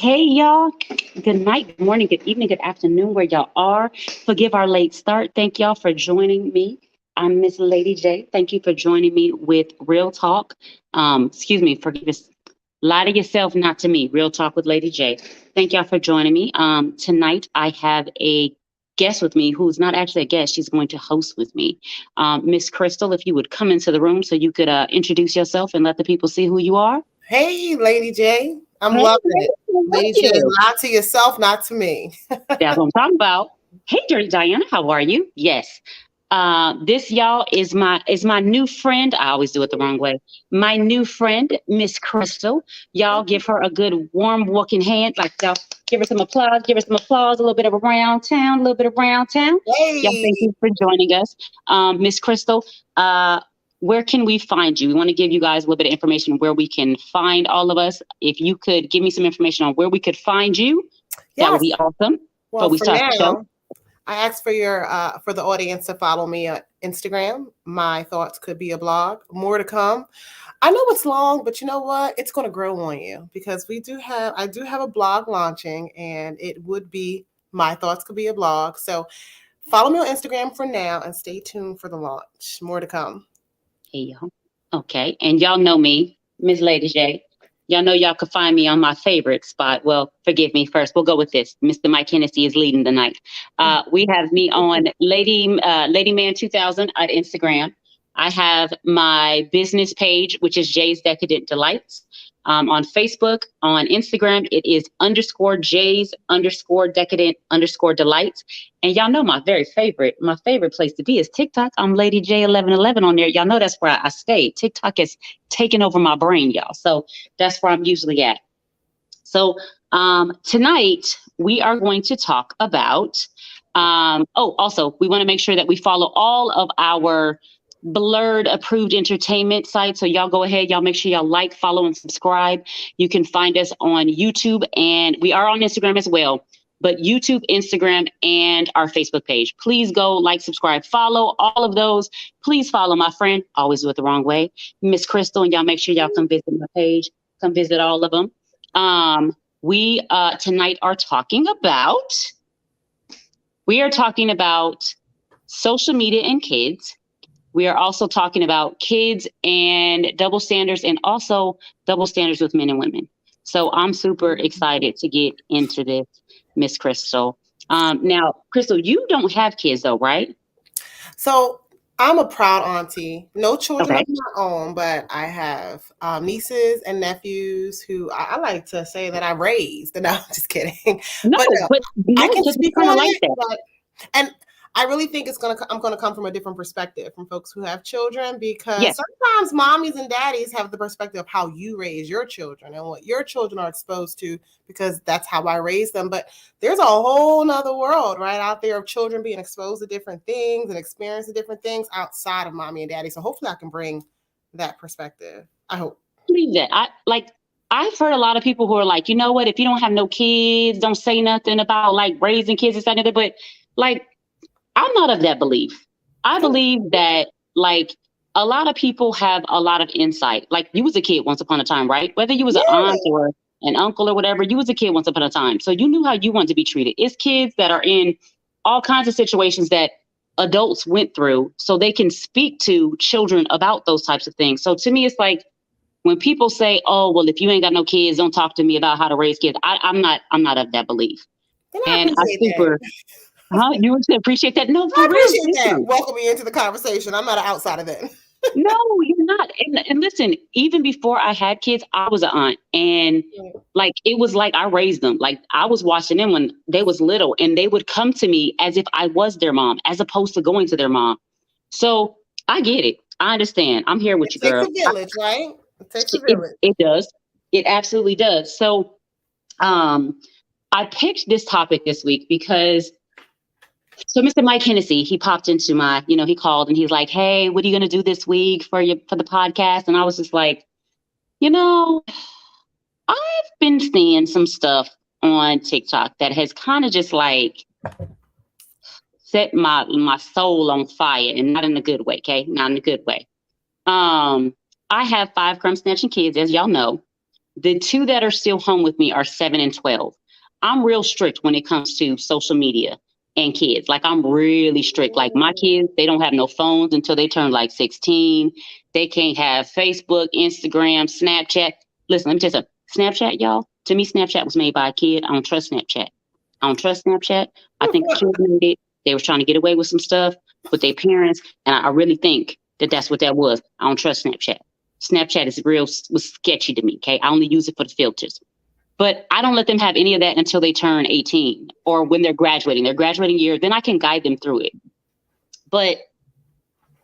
Hey, y'all. Good night, good morning, good evening, good afternoon, where y'all are. Forgive our late start. Thank y'all for joining me. I'm Miss Lady J. Thank you for joining me with Real Talk. Excuse me, forgive us. Lie to yourself, not to me. Real Talk with Lady J. Thank y'all for joining me. Tonight, I have a guest with me who's not actually a guest. She's going to host with me. Miss Crystal, if you would come into the room so you could introduce yourself and let the people see who you are. Hey, Lady J. I'm Hey, loving it. thank Lady J, you. lie to yourself, not to me. That's what I'm talking about. Hey, Dirty Diana, how are you? Yes. This y'all is my new friend. I always do it the wrong way. My new friend, Miss Crystal. Y'all give her a good warm walking hand. Like y'all give her some applause. Give her some applause. A little bit of around town. A little bit of around town. Y'all, thank Hey. you for joining us, Miss Crystal. Where can we find you? We want to give you guys a little bit of information where we can find all of us. If you could give me some information on where we could find you, that would Yes. be awesome. Before Well, we for start the show. now, I asked for the audience to follow me on Instagram. My thoughts could be a blog. More to come. I know it's long, but you know what? It's going to grow on you because I do have a blog launching, and it would be My Thoughts Could Be a Blog. So follow me on Instagram for now and stay tuned for the launch. More to come. Hey, y'all. Okay. And y'all know me, Miss Lady J. Y'all know y'all could find me on my favorite spot. Well, forgive me first. We'll go with this. Mr. Mike Hennessy is leading the night. We have me on Lady Man 2000 at Instagram. I have my business page, which is Jay's Decadent Delights. On Facebook, on Instagram, it is _J's _decadent _delights. And y'all know my favorite place to be is TikTok. I'm Lady J1111 on there. Y'all know that's where I stay. TikTok is taking over my brain, y'all. So that's where I'm usually at. So tonight we are going to talk about, also we want to make sure that we follow all of our Blurred approved entertainment sites. So y'all go ahead, y'all make sure y'all like, follow, and subscribe. You can find us on YouTube, and we are on Instagram as well. But YouTube, Instagram, and our Facebook page. Please go like, subscribe, follow all of those. Please follow my friend. Always do it the wrong way, Miss Crystal, and y'all make sure y'all come visit my page. Come visit all of them. We tonight are talking about. We are talking about social media and kids. We are also talking about kids and double standards, and also double standards with men and women. So I'm super excited to get into this, Miss Crystal. Now, Crystal, you don't have kids though, right? So I'm a proud auntie. No children Okay. of my own, but I have nieces and nephews who I like to say that I raised. No, I'm just kidding. No, But no, but I no, can because it's speak kind of on like it. that. And I really think I'm gonna come from a different perspective from folks who have children, because Yes. sometimes mommies and daddies have the perspective of how you raise your children and what your children are exposed to, because that's how I raised them. But there's a whole nother world right out there of children being exposed to different things and experiencing different things outside of mommy and daddy. So hopefully I can bring that perspective. I hope. Believe that. I've heard a lot of people who are like, you know what, if you don't have no kids, don't say nothing about like raising kids and stuff. But like, I'm not of that belief. I believe that like a lot of people have a lot of insight. Like you was a kid once upon a time, right? Whether you was an Yeah. aunt or an uncle or whatever, you was a kid once upon a time. So you knew how you want to be treated. It's kids that are in all kinds of situations that adults went through, so they can speak to children about those types of things. So to me, it's like when people say, "Oh, well, if you ain't got no kids, don't talk to me about how to raise kids." I'm not of that belief, And I and I appreciate that. super. Huh? You would appreciate that? No, I for real. appreciate that. Listen. Welcome me into the conversation. I'm not an outsider then. No, you're not. And listen, even before I had kids, I was an aunt. And like it was like I raised them. Like I was watching them when they was little, and they would come to me as if I was their mom, as opposed to going to their mom. So I get it. I understand. I'm here with It you, takes girl. a village, right? It takes a It, village. it does. It absolutely does. So um I picked this topic this week because Mr. Mike Hennessy, he popped into my, he called and he's like, "Hey, what are you gonna do this week for the podcast?" And I was just like, you know, I've been seeing some stuff on TikTok that has kind of just like set my soul on fire, and not in a good way, okay? Not in a good way. I have 5 crumb snatching kids, as y'all know. The two that are still home with me are 7 and 12. I'm real strict when it comes to social media and kids. Like, I'm really strict. Like, my kids, they don't have no phones until they turn like 16. They can't have Facebook, Instagram, Snapchat. Listen, let me tell you something. Snapchat, y'all, to me, Snapchat was made by a kid. I don't trust Snapchat. I don't trust Snapchat. I think the kids made it. They were trying to get away with some stuff with their parents. And I really think that that's what that was. I don't trust Snapchat. Snapchat was sketchy to me. Okay. I only use it for the filters, but I don't let them have any of that until they turn 18 or when they're graduating, their graduating year. Then I can guide them through it. But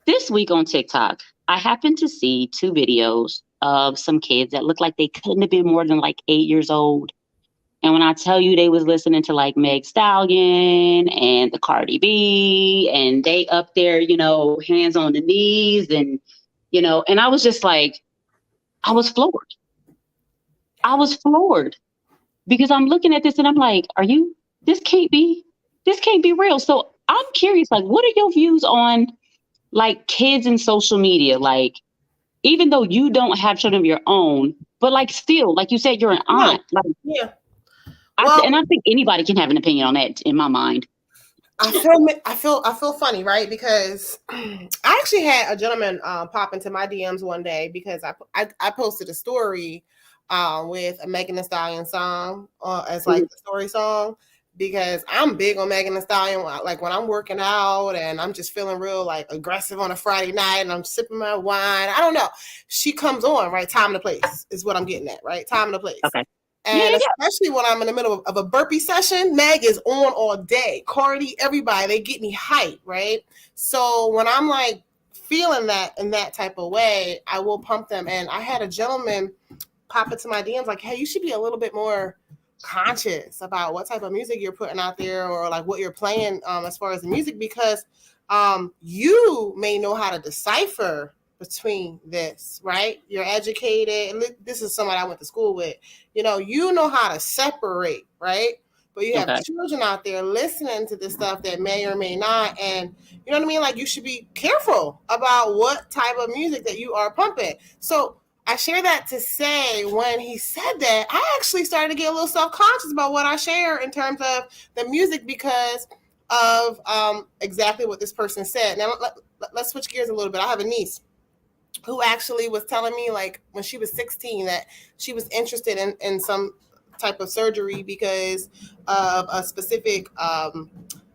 this week on TikTok, I happened to see 2 videos of some kids that looked like they couldn't have been more than like 8 years old. And when I tell you they was listening to like Meg Stallion and the Cardi B, and they up there, hands on the knees, and, and I was just like, I was floored. I was floored because I'm looking at this and I'm like, this can't be real. So I'm curious, like, what are your views on like kids and social media? Like, even though you don't have children of your own, but like still, like you said, you're an aunt. Like, yeah. And I think anybody can have an opinion on that in my mind. I feel funny, right? Because I actually had a gentleman pop into my DMs one day because I posted a story with a Megan Thee Stallion song as like the story song, because I'm big on Megan Thee Stallion. Like when I'm working out and I'm just feeling real like aggressive on a Friday night and I'm sipping my wine, I don't know. She comes on, right? Time and place is what I'm getting at, right? Time and a place. Okay. And especially when I'm in the middle of a burpee session, Meg is on all day. Cardi, everybody, they get me hyped, right? So when I'm like feeling that in that type of way, I will pump them. And I had a gentleman pop into my DMs like, hey, you should be a little bit more conscious about what type of music you're putting out there, or like what you're playing as far as the music, because you may know how to decipher between this, right? You're educated. And this is somebody I went to school with. You know how to separate, right? But you have children out there listening to this stuff that may or may not. And you know what I mean? Like, you should be careful about what type of music that you are pumping. So I share that to say, when he said that, I actually started to get a little self-conscious about what I share in terms of the music, because of exactly what this person said. Now, let's switch gears a little bit. I have a niece who actually was telling me, like, when she was 16, that she was interested in some type of surgery because of a specific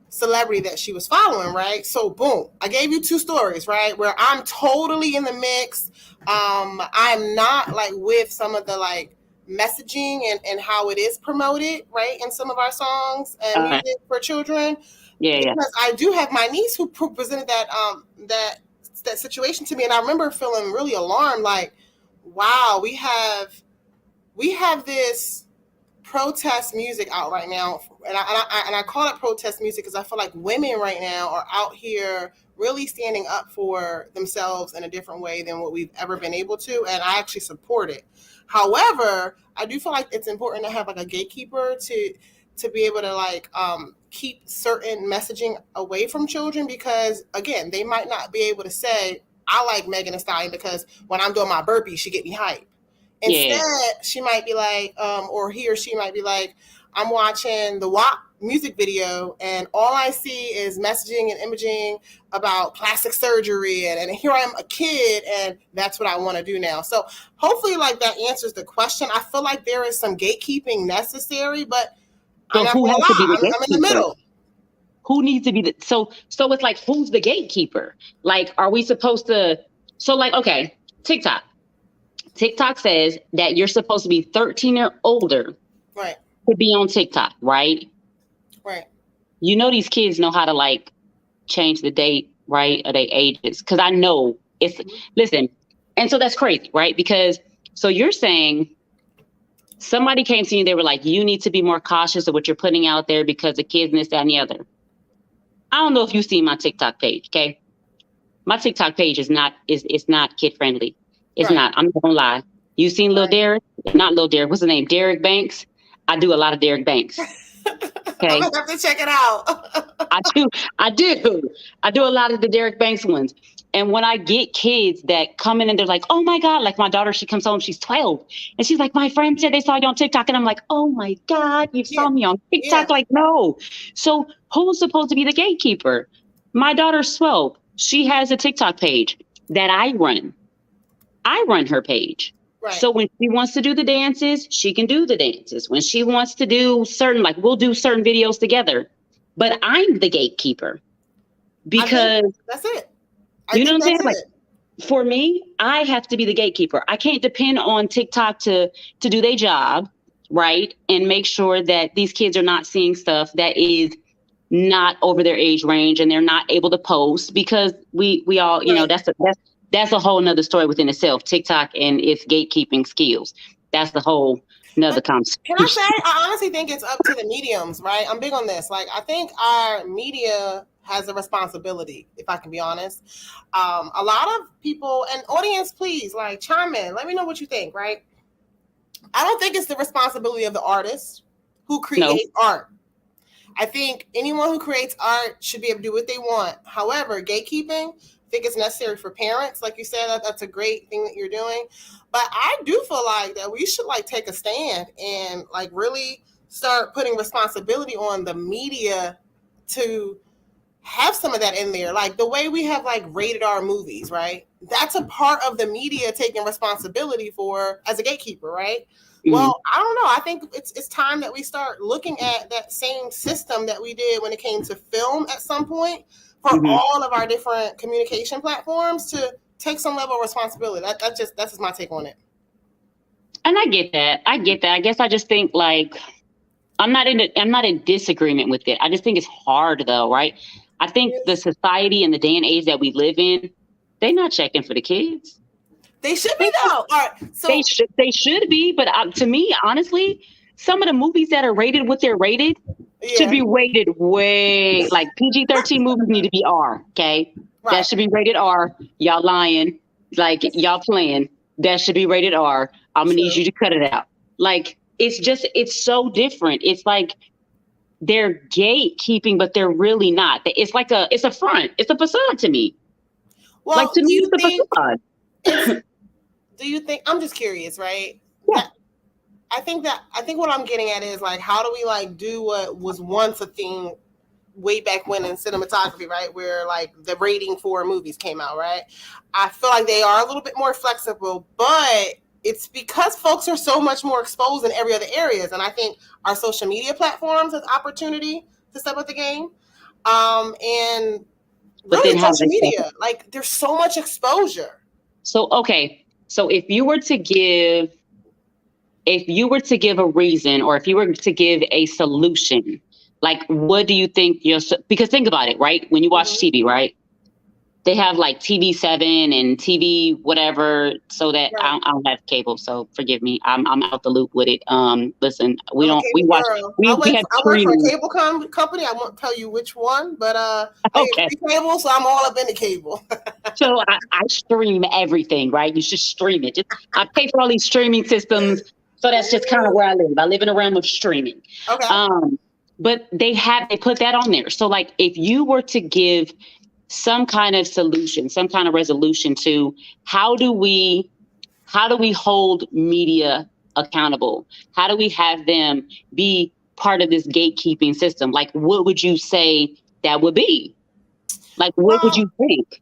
celebrity that she was following, right? So boom, I gave you 2 stories, right, where I'm totally in the mix. I'm not like with some of the like messaging and how it is promoted, right, in some of our songs and music for children. Because I do have my niece who presented that situation to me, and I remember feeling really alarmed, like, wow, we have this protest music out right now, and I call it protest music because I feel like women right now are out here really standing up for themselves in a different way than what we've ever been able to, and I actually support it. However, I do feel like it's important to have like a gatekeeper to be able to like keep certain messaging away from children, because again, they might not be able to say, I like Megan Thee Stallion because when I'm doing my burpees, she get me hype. Instead, she might be like, or he or she might be like, I'm watching the WAP music video and all I see is messaging and imaging about plastic surgery, and here I am, a kid, and that's what I want to do now. So hopefully like that answers the question. I feel like there is some gatekeeping necessary, but I'm not gonna lie, I'm in the middle. Who needs to be so it's like, who's the gatekeeper? Like, are we supposed to, so like, okay, TikTok says that you're supposed to be 13 or older, right, to be on TikTok, right? Right. These kids know how to like change the date, right, or their ages, because I know it's listen, and so that's crazy, right? Because so you're saying somebody came to you, they were like, you need to be more cautious of what you're putting out there because the kids and this, that, and the other. I don't know if you've seen my TikTok page, okay? My TikTok page is not kid friendly. It's not. I'm not gonna lie. You seen Lil Derek? Not Lil Derek. What's his name? Derek Banks. I do a lot of Derek Banks. I'm Okay. gonna have to check it out. I do. I do. I do a lot of the Derek Banks ones. And when I get kids that come in and they're like, oh my God, like my daughter, she comes home, she's 12. And she's like, my friend said they saw you on TikTok. And I'm like, oh my God, you Yeah, saw me on yeah, TikTok? Like, no. So who's supposed to be the gatekeeper? My daughter's 12. She has a TikTok page that I run. I run her page. right. So when she wants to do the dances, she can do the dances. When she wants to do certain, like we'll do certain videos together. But I'm the gatekeeper I think because that's it. I you know think what I'm saying? that's Like it. for me, I have to be the gatekeeper. I can't depend on TikTok to do their job, right? And make sure that these kids are not seeing stuff that is not over their age range and they're not able to post because we all, you know, Right. that's a whole nother story within itself. TikTok and its gatekeeping skills. That's the whole another But can I say, conversation. I honestly think it's up to the mediums, right? I'm big on this. Like, I think our media has a responsibility, if I can be honest. A lot of people and audience, please, like, chime in. Let me know what you think, right? I don't think it's the responsibility of the artist who No. create art. I think anyone who creates art should be able to do what they want. However, gatekeeping, I think it's necessary for parents. Like you said, that's a great thing that you're doing. But I do feel like that we should like take a stand and like really start putting responsibility on the media to have some of that in there. Like the way we have like rated R movies, right? That's a part of the media taking responsibility for as a gatekeeper, right? Mhm. Well, I don't know. I think it's time that we start looking at that same system that we did when it came to film at some point for Mhm. all of our different communication platforms to take some level of responsibility. That's just my take on it. And I get that. I get that. I guess I just think like I'm not in disagreement with it. I just think it's hard though, right? I think the society and the day and age that we live in, they're not checking for the kids. They should be They though. All right. So they should be, but to me, honestly, some of the movies that are rated what they're rated should yeah, be rated way like PG-13 movies need to be R. Okay, that right. should be rated R. Y'all lying, like y'all playing. That should be rated R. I'm gonna need True. you to cut it out. Like it's so different. It's like they're gatekeeping, but they're really not. It's a front. It's a facade to me. Like Well, to me, it's a facade. it's do you think I'm just curious, right? Yeah. That I think what I'm getting at is like how do we like do what was once a thing way back when in cinematography, right? Where like the rating for movies came out, right? I feel like they are a little bit more flexible, but it's because folks are so much more exposed in every other areas. And I think our social media platforms has opportunity to step up the game. And But then really how do social they step it? media, like there's so much exposure. So okay. So if you were to give a reason or if you were to give a solution, like what do you think because think about it, right? When you watch Mhm. TV, right? They have like TV7 and TV whatever, so that Right. I don't have cable, so forgive me. I'm out the loop with it. Listen, I'm a we cable watch girl. we have I work for a streaming. cable company. I won't tell you which one, but I get Okay, free cable, so I'm all up in the cable. so I stream everything, right? You should stream it. Just I pay for all these streaming systems, so that's just kind of where I live. I live in a realm of streaming. Okay. Um, but they put that on there. So like if you were to give some kind of solution, some kind of resolution to how do we hold media accountable? How do we have them be part of this gatekeeping system? Like what would you say that would be? Like what would Well, you think?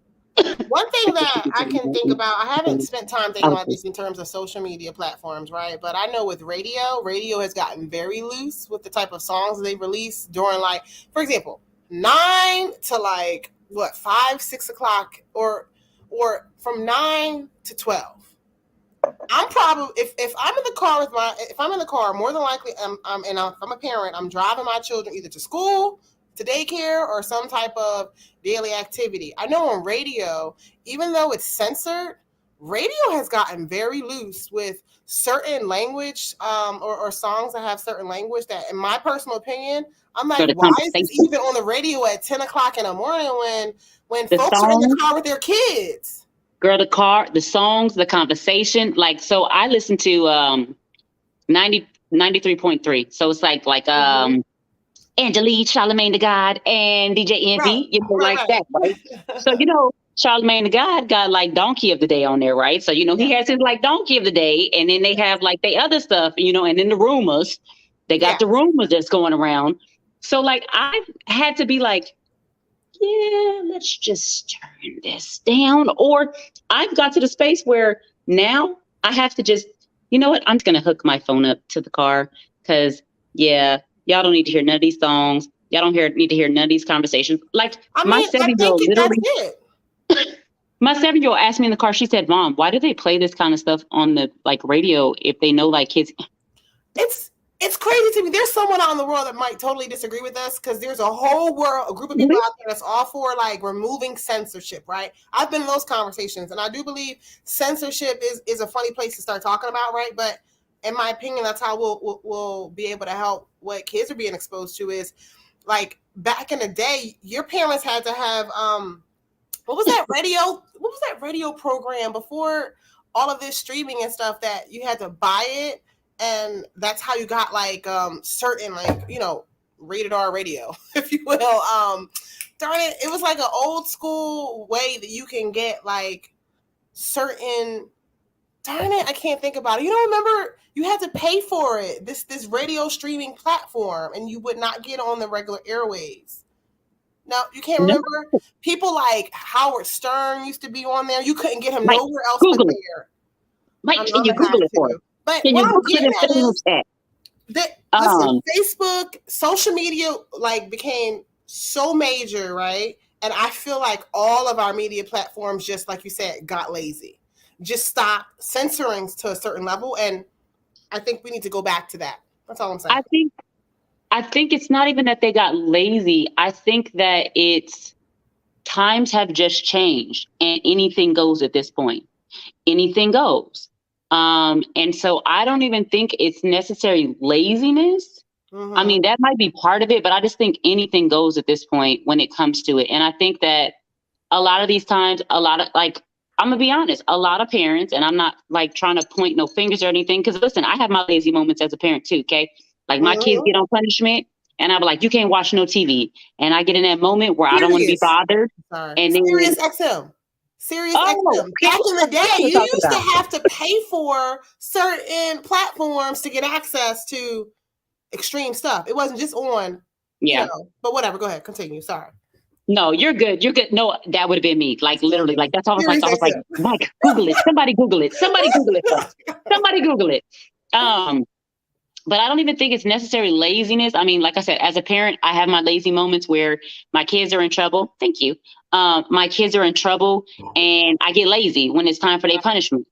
one thing that I can think about, I haven't spent time thinking about this in terms of social media platforms, right? But I know with radio has gotten very loose with the type of songs they release during, like, for example, 9 to like what 5, 6 o'clock, or from 9 to 12. I'm probably if I'm in the car with my if I'm in the car, more than likely if I'm a parent, I'm driving my children either to school, to daycare, or some type of daily activity. I know on radio, even though it's censored, radio has gotten very loose with certain language, or songs that have certain language that, in my personal opinion, I'm like, For the why is this conversation, even on the radio at 10 o'clock in the morning when the folks are in the song, car with their kids? girl, the car, the songs, the conversation. Like so, I listen to 90 93.3. So it's like Mhm. Angelique, Charlemagne the God, and DJ Right, Envy, right, like that, right? right. So, Charlemagne the God got like Donkey of the Day on there, right? So, Yeah, he has his like Donkey of the Day, and then they have like the other stuff, and then the rumors. They got yeah. the rumors that's going around. So, like, I've had to be like, yeah, let's just turn this down. Or I've got to the space where now I have to just, you know what? I'm just going to hook my phone up to the car because, yeah, y'all don't need to hear none of these songs. Y'all don't need to hear none of these conversations. Like I my mean, I think 7-year-old that's literally, it. my 7-year-old asked me in the car, she said, Mom, why do they play this kind of stuff on the like radio if they know like kids? It's crazy to me. There's someone out in the world that might totally disagree with us because there's a whole world, a group of people out there that's all for like removing censorship, right? I've been in those conversations, and I do believe censorship is a funny place to start talking about, right? But in my opinion, that's how we'll be able to help what kids are being exposed to. Is like back in the day, your parents had to have what was that radio program before all of this streaming and stuff that you had to buy it, and that's how you got like certain like rated R radio, if you will. Darn it, it was like an old school way that you can get like certain. Darn it, I can't think about it. You don't remember? You had to pay for it. This radio streaming platform, and you would not get on the regular airwaves. No, you can't No, remember? People like Howard Stern used to be on there. You couldn't get him Mike, nowhere else but Google it. there. Mike, I'm can you gonna have Google it for us? to. But Can what you I'm Google it getting and put at it in the is chat? that listen, Facebook, social media like became so major, right? And I feel like all of our media platforms, just like you said, got lazy. Just stop censoring to a certain level. And I think we need to go back to that. That's all I'm saying. I think it's not even that they got lazy. I think that it's times have just changed and anything goes at this point. Anything goes. And so I don't even think it's necessary laziness. I mean, that might be part of it, but I just think anything goes at this point when it comes to it. And I think that a lot of these times, a lot of like, I'm gonna be honest, a lot of parents, and I'm not like trying to point no fingers or anything, because listen, I have my lazy moments as a parent too, okay? Like my kids get on punishment and I'm like, you can't watch no TV. And I get in that moment where I don't want to be bothered. Sorry. And then Sirius XM. Sirius oh, XM. Back in the day, what you you talking used to about? have to pay for certain platforms to get access to extreme stuff. It wasn't just on, Yeah. but whatever. Go ahead. Continue. Sorry. No, you're good. You're good. No, that would have been me. Like literally, like that's all Sirius I was like, XM. Mike, Google it. Somebody Google it. Somebody Google it first. Somebody Google it. But I don't even think it's necessarily laziness. I mean, like I said, as a parent, I have my lazy moments where my kids are in trouble. Thank you. My kids are in trouble and I get lazy when it's time for their punishment.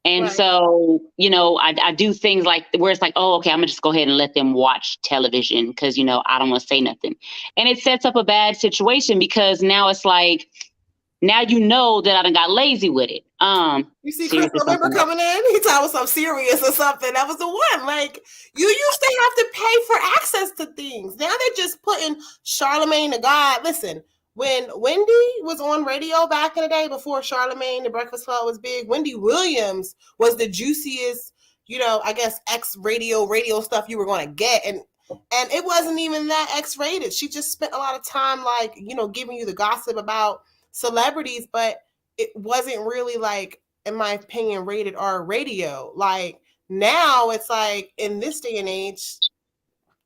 And so, I do things like where it's like, oh, okay, I'm gonna just go ahead and let them watch television because, I don't want to say nothing. And it sets up a bad situation because now it's like, now you know that I done got lazy with it. You see Crystal member coming in? He talking about something serious or something. That was the one. Like, you used to have to pay for access to things. Now they're just putting Charlemagne the God. Listen, when Wendy was on radio back in the day before Charlemagne, the Breakfast Club was big, Wendy Williams was the juiciest, I guess radio stuff you were going to get. And it wasn't even that X-rated. She just spent a lot of time like, giving you the gossip about celebrities, but it wasn't really like, in my opinion, rated R radio. Like now it's like in this day and age,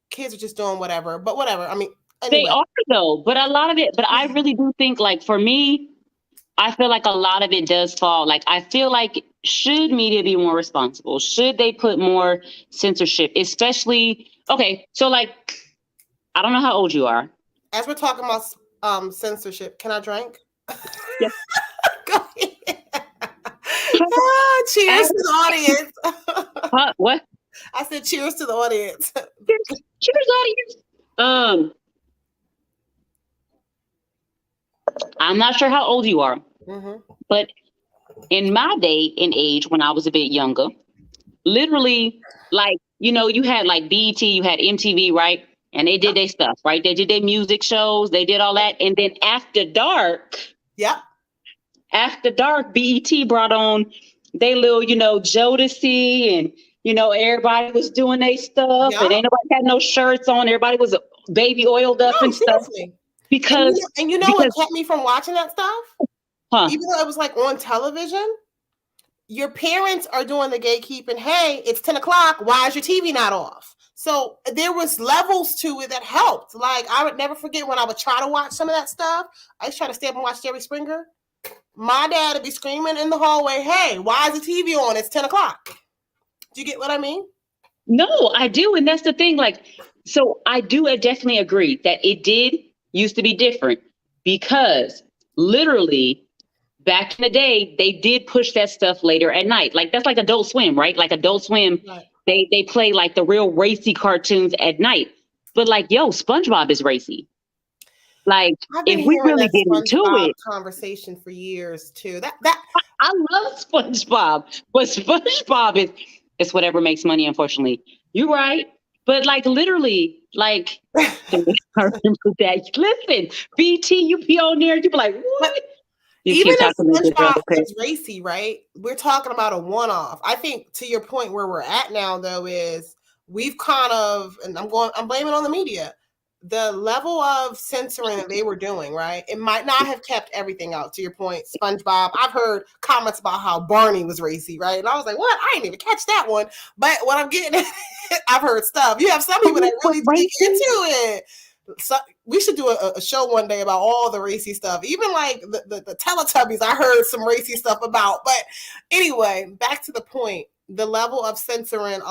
kids are just doing whatever, but whatever. I mean, anyway. They are though, but a lot of it, but I really do think like for me, I feel like a lot of it does fall. Like, I feel like should media be more responsible? Should they put more censorship, especially, okay. So like, I don't know how old you are. As we're talking about censorship, can I drink? Yes. Go ahead. Cheers to the audience. What? I said cheers to the audience. Cheers, audience. I'm not sure how old you are, but in my day and age, when I was a bit younger, literally, like, you had like BET, you had MTV, right? And they did their stuff, right? They did their music shows, they did all that. And then after dark, after dark, BET brought on they little, Jodeci and, everybody was doing their stuff and ain't nobody had no shirts on. Everybody was baby oiled up No, and stuff. seriously. Because And you know what kept me from watching that stuff? huh? Even though it was like on television, your parents are doing the gatekeeping. Hey, it's 10 o'clock. Why is your TV not off? So there was levels to it that helped. Like I would never forget when I would try to watch some of that stuff. I used to try to stay up and watch Jerry Springer. My dad would be screaming in the hallway, hey, why is the TV on? It's 10 o'clock. Do you get what I mean? No, I do. And that's the thing. Like, so I do definitely agree that it did used to be different because literally back in the day, they did push that stuff later at night. Like that's like Adult Swim, right? Like Adult Swim, Right. they play like the real racy cartoons at night. But like, yo, SpongeBob is racy. Like, I've been if we hearing really that get into SpongeBob it, conversation for years too. That I love SpongeBob, but SpongeBob is it's whatever makes money, unfortunately. You're right. But like literally, like I remember that. Listen, BT, you be on there, you be like, what? You even keep if talking to your SpongeBob brother, Chris. is racy, right? We're talking about a one-off. I think to your point where we're at now, though, is we've kind of, and I'm blaming on the media, the level of censoring that they were doing, right? It might not have kept everything out. To your point, SpongeBob. I've heard comments about how Barney was racy, right? And I was like, what? I didn't even catch that one. But what I'm getting at, I've heard stuff. You have some people that really dig into it. So we should do a show one day about all the racy stuff, even like the Teletubbies. I heard some racy stuff about, but anyway, back to the point. The level of censoring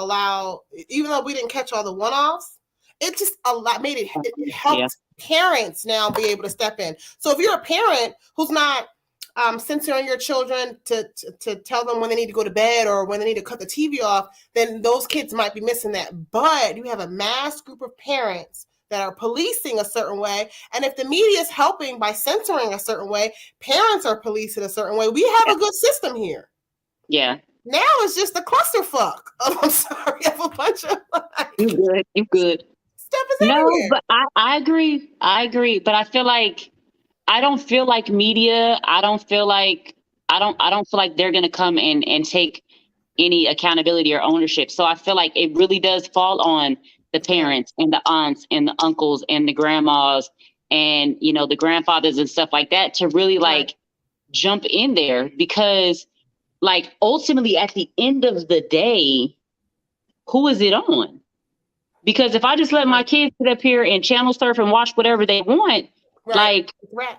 even though we didn't catch all the one-offs, it just made it helped parents now be able to step in. So if you're a parent who's not censoring your children to tell them when they need to go to bed or when they need to cut the TV off, then those kids might be missing that. But you have a mass group of parents that are policing a certain way. And if the media is helping by censoring a certain way, parents are policing a certain way. We have a good system here. Yeah. Now it's just a clusterfuck. Oh, I'm sorry. I have a bunch of You good. Stuff is no, everywhere. But I agree. I agree. But I don't feel like media. I don't feel like they're gonna come and take any accountability or ownership. So I feel like it really does fall on the parents and the aunts and the uncles and the grandmas and the grandfathers and stuff like that to really like jump in there, because like ultimately at the end of the day, who is it on? Because if I just let my kids sit up here and channel surf and watch whatever they want, like,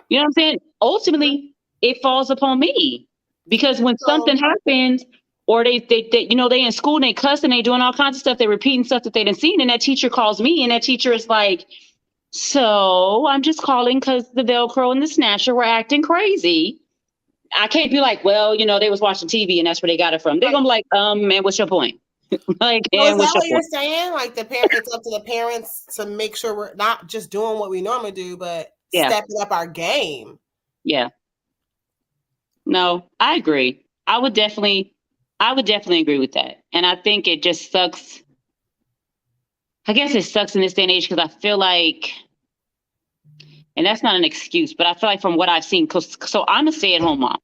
you know what I'm saying? Ultimately, it falls upon me, because when something happens, or they in school and they cuss and they doing all kinds of stuff, they're repeating stuff that they didn't see, and that teacher calls me, and that teacher is like, so I'm just calling because the Velcro and the Snatcher were acting crazy. I can't be like, well, they was watching TV and that's where they got it from. They're gonna be like, man, what's your point? Like, so is that what you're saying? Like it's up to the parents to make sure we're not just doing what we normally do, but stepping up our game. Yeah. No, I agree. I would definitely agree with that. And I think it just sucks. I guess it sucks in this day and age because I feel like, and that's not an excuse, but I feel like from what I've seen, so I'm a stay-at-home mom.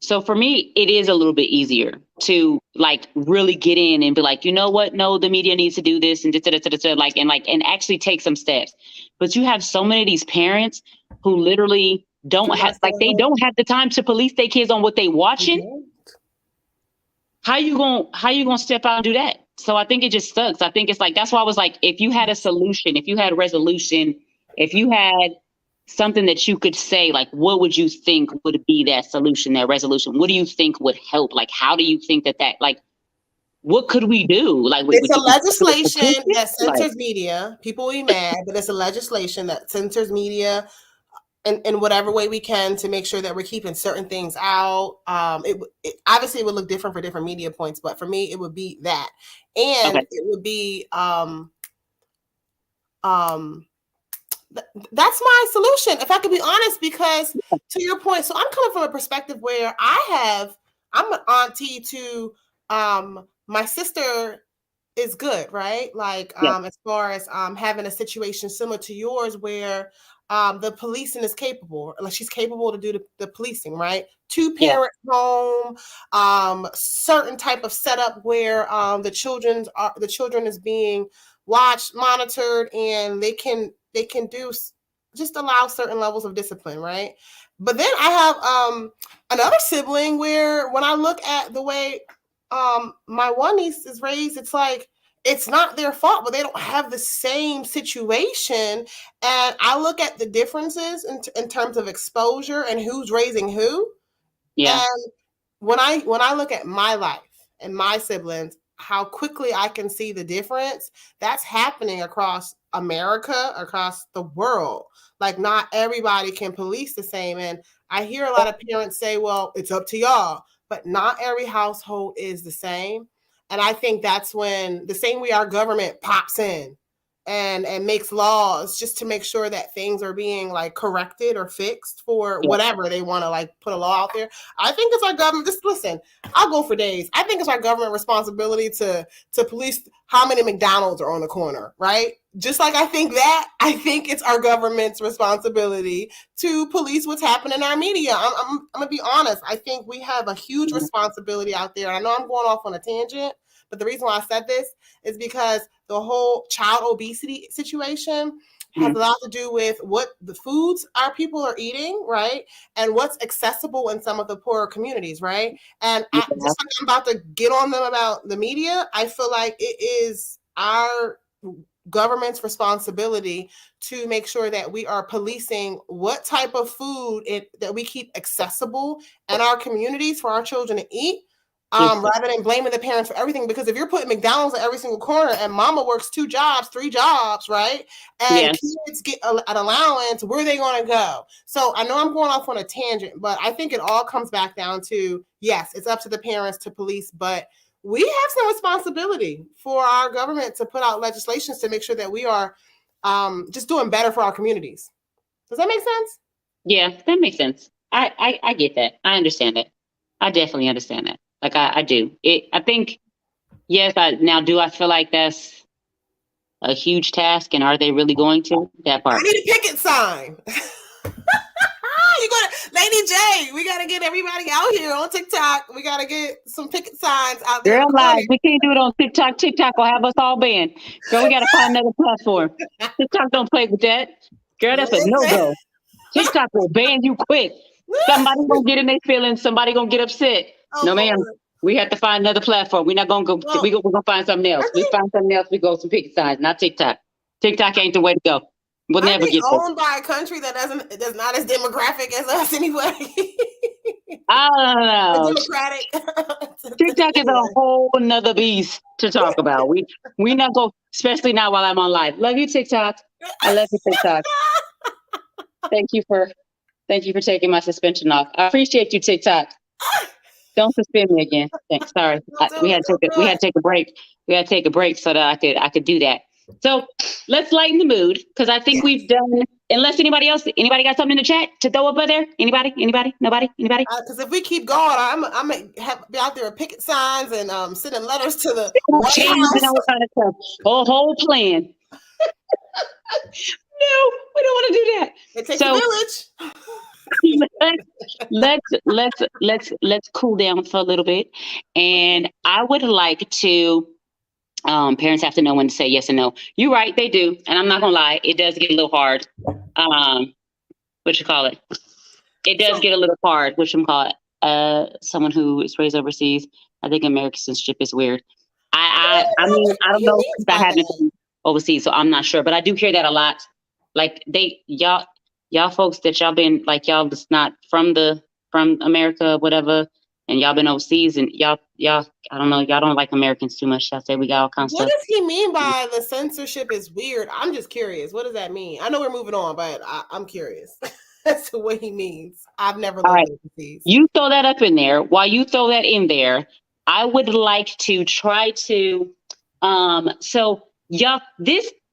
So for me, it is a little bit easier to like really get in and be like, you know what? No, the media needs to do this and and actually take some steps. But you have so many of these parents who literally don't have the time to police their kids on what they watching. How you gonna step out and do that? So I think it just sucks. I think it's like, that's why I was like, if you had a solution, if you had a resolution, if you had something that you could say, like, what would you think would be that solution, that resolution? What do you think would help? Like, how do you think that like, what could we do? Like, it's a legislation that censors media. People will be mad, but it's a legislation that censors media in whatever way we can to make sure that we're keeping certain things out. It obviously would look different for different media points, but for me, it would be that. And it would be, that's my solution, if I could be honest, because to your point, so I'm coming from a perspective where I'm an auntie to my sister is good, right? Like as far as having a situation similar to yours where the policing is capable, like she's capable to do the policing, right? 2-parent home, certain type of setup where the children is being watched, monitored, and they can do just allow certain levels of discipline, right? But then I have another sibling where when I look at the way my one niece is raised, it's like it's not their fault, but they don't have the same situation. And I look at the differences in terms of exposure and who's raising who. Yeah. And when I look at my life and my siblings, how quickly I can see the difference that's happening across America, across the world. Like not everybody can police the same. And I hear a lot of parents say, well, it's up to y'all, but not every household is the same. And I think that's when the same way our government pops in and makes laws just to make sure that things are being like corrected or fixed for whatever they want to like put a law out there. I think it's our government. Just listen, I'll go for days. I think it's our government responsibility to police how many McDonald's are on the corner, right? Just like I think it's our government's responsibility to police what's happening in our media. I'm gonna be honest. I think we have a huge responsibility out there. I know I'm going off on a tangent, but the reason why I said this is because the whole child obesity situation has a lot to do with what the foods our people are eating, right? And what's accessible in some of the poorer communities, right? And just like I'm about to get on them about the media, I feel like it is our government's responsibility to make sure that we are policing what type of food that we keep accessible in our communities for our children to eat. Rather than blaming the parents for everything, because if you're putting McDonald's at every single corner and mama works 2 jobs, 3 jobs, right? And kids get an allowance, where are they going to go? So I know I'm going off on a tangent, but I think it all comes back down to, yes, it's up to the parents to police, but we have some responsibility for our government to put out legislations to make sure that we are just doing better for our communities. Does that make sense? Yeah, that makes sense. I get that. I understand it. I definitely understand that. Like I do. I think, yes, do I feel like that's a huge task, and are they really going to? That part. I need a picket sign. Lady J, we gotta get everybody out here on TikTok. We gotta get some picket signs out there. Girl, live. We can't do it on TikTok. TikTok will have us all banned. Girl, we gotta find another platform. TikTok don't play with that. Girl, that's a no-go. TikTok will ban you quick. Somebody gonna get in their feelings. Somebody gonna get upset. No, ma'am. We have to find another platform. We're not gonna go. We're gonna find something else. We find something else. We go some picket signs, not TikTok. TikTok ain't the way to go. We'll never get there. Owned by a country that's not as demographic as us anyway. I don't know. Democratic. TikTok is a whole nother beast to talk about. We not go, especially now while I'm on live. Love you, TikTok. I love you, TikTok. Thank you for taking my suspension off. I appreciate you, TikTok. Don't suspend me again. Thanks. Sorry. We had to take a break. We had to take a break so that I could do that. So let's lighten the mood, because I think we've done, unless anybody got something in the chat to throw up there? Anybody? Nobody? Because if we keep going, I'm gonna be out there with picket signs and sending letters to the White House. And all kind of stuff. Whole plan. No, we don't want to do that. It takes a village. Let's cool down for a little bit. And I would like to, parents have to know when to say yes and no. You're right, they do. And I'm not gonna lie, it does get a little hard. It does get a little hard, someone who is raised overseas. I think American citizenship is weird. I mean, I don't know if I haven't been overseas, so I'm not sure, but I do hear that a lot. Like y'all folks that y'all been, like, y'all just not from America, whatever, and y'all been overseas, and y'all, I don't know, y'all don't like Americans too much. I say we got all kinds of stuff. What does he mean by the censorship is weird? I'm just curious. What does that mean? I know we're moving on, but I'm curious as to what he means. I've never lived overseas. You throw that up in there. While you throw that in there, I would like to try to,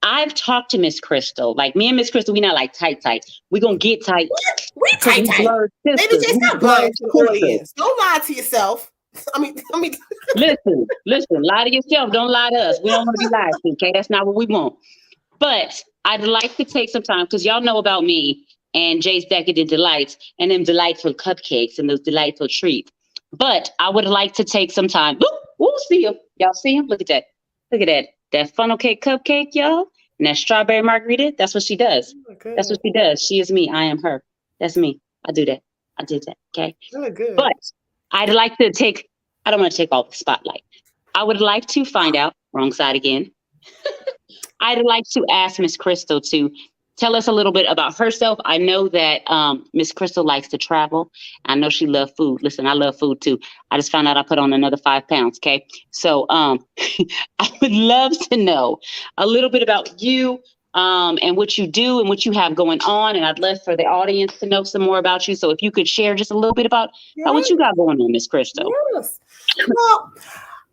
I've talked to Miss Crystle. Like, me and Miss Crystle, we not like tight. We gonna get tight. We tight. Maybe just not lying to the audience. Don't lie to yourself. I mean. Listen. Lie to yourself. Don't lie to us. We don't want to be lied to. Okay, that's not what we want. But I'd like to take some time, because y'all know about me and Jay's Decadent Delights and them delightful cupcakes and those delightful treats. But I would like to take some time. We'll see them. Y'all see them? Look at that. that funnel cake cupcake, y'all, and that strawberry margarita. That's what she does. Really That's what good. she does. She is me. I am her. That's me. I do that. I did that. Okay. Really good. But I'd like to take, I don't want to take all the spotlight. I would like to find out, wrong side again. I'd like to ask Miss Crystle to tell us a little bit about herself. I know that Miss Crystle likes to travel. I know she loves food. Listen, I love food too. I just found out I put on another 5 pounds. Okay. So I would love to know a little bit about you and what you do and what you have going on. And I'd love for the audience to know some more about you. So if you could share just a little bit about what you got going on, Miss Crystle. Yes. Well,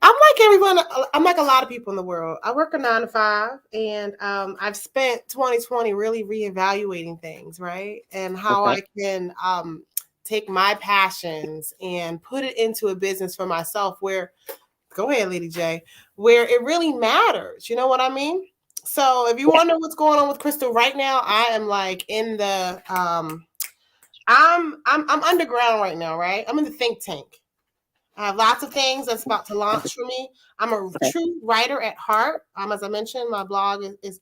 I'm like everyone. I'm like a lot of people in the world. I work a 9 to 5, and I've spent 2020 really reevaluating things, right? And how I can take my passions and put it into a business for myself. Where, go ahead, Lady J, where it really matters. You know what I mean? So if you wonder what's going on with Crystle right now, I am like in the I'm underground right now, right? I'm in the think tank. I have lots of things that's about to launch for me. I'm a true writer at heart. As I mentioned, my blog is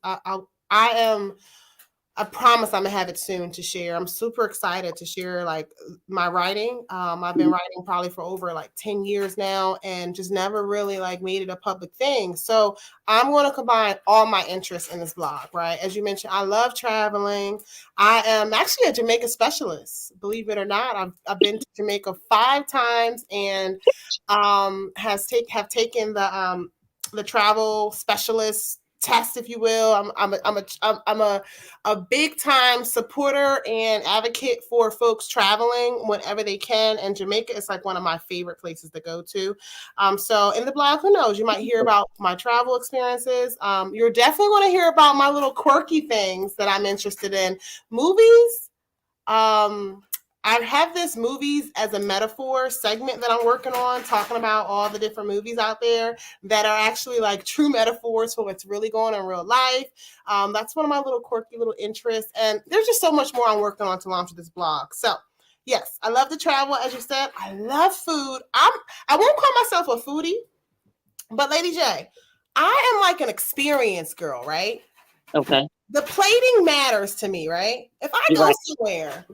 I promise I'm gonna have it soon to share. I'm super excited to share like my writing. I've been writing probably for over like 10 years now and just never really like made it a public thing. So I'm going to combine all my interests in this blog, right? As you mentioned, I love traveling. I am actually a Jamaica specialist, believe it or not. I've been to Jamaica 5 times and have taken the travel specialist test, if you will. I'm a big time supporter and advocate for folks traveling whenever they can, and Jamaica is like one of my favorite places to go to. So in the blog, who knows, you might hear about my travel experiences. You're definitely going to hear about my little quirky things that I'm interested in. Movies. I have this movies as a metaphor segment that I'm working on, talking about all the different movies out there that are actually like true metaphors for what's really going on in real life. That's one of my little quirky little interests. And there's just so much more I'm working on to launch this blog. So yes, I love to travel. As you said, I love food. I won't call myself a foodie, but Lady J, I am like an experience girl, right? Okay. The plating matters to me, right? If I go somewhere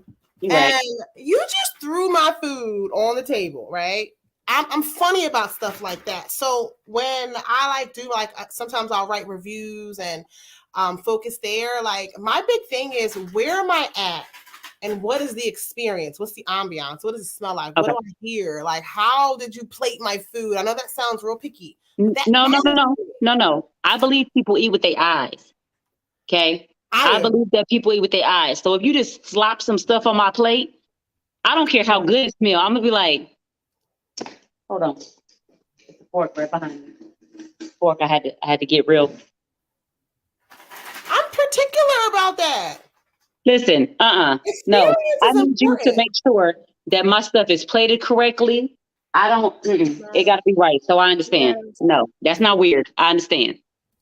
and you just threw my food on the table, right? I'm funny about stuff like that. So when I sometimes I'll write reviews and focus there. Like my big thing is, where am I at? And what is the experience? What's the ambiance? What does it smell like? What do I hear? Like, how did you plate my food? I know that sounds real picky. No. I believe people eat with their eyes. Okay. I believe that people eat with their eyes. So if you just slop some stuff on my plate, I don't care how good it smells. I'm gonna be like, hold on. There's a fork right behind me. Fork, I had to get real. I'm particular about that. Listen, no. I need you to make sure that my stuff is plated correctly. It gotta be right. So I understand. No, that's not weird. I understand.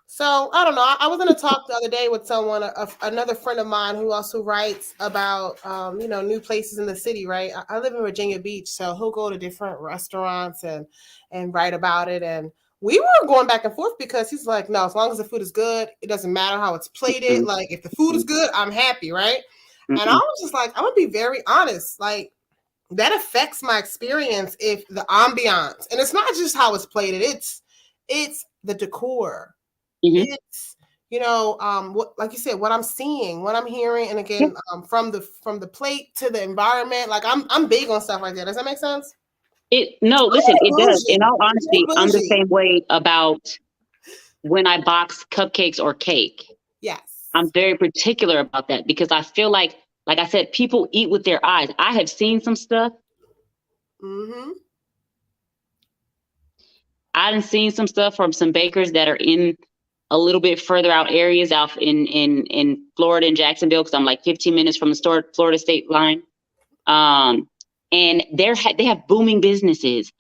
So I don't know. I was in a talk the other day with someone, another friend of mine who also writes about, new places in the city. Right. I live in Virginia Beach, so he'll go to different restaurants and write about it. And we were going back and forth because he's like, no, as long as the food is good, it doesn't matter how it's plated. Like if the food is good, I'm happy. Right. And I was just like, I'm gonna be very honest. Like that affects my experience if the ambiance, and it's not just how it's plated. It's the decor. It's what, like you said, what I'm seeing, what I'm hearing, and again, from the plate to the environment. Like I'm big on stuff like that. Does that make sense? Listen, it does. In all honesty, I'm the same way about when I box cupcakes or cake. Yes. I'm very particular about that because I feel like I said, people eat with their eyes. I have seen some stuff. I've seen some stuff from some bakers that are in a little bit further out areas out in Florida and Jacksonville, because I'm like 15 minutes from the Florida state line. And they have booming businesses.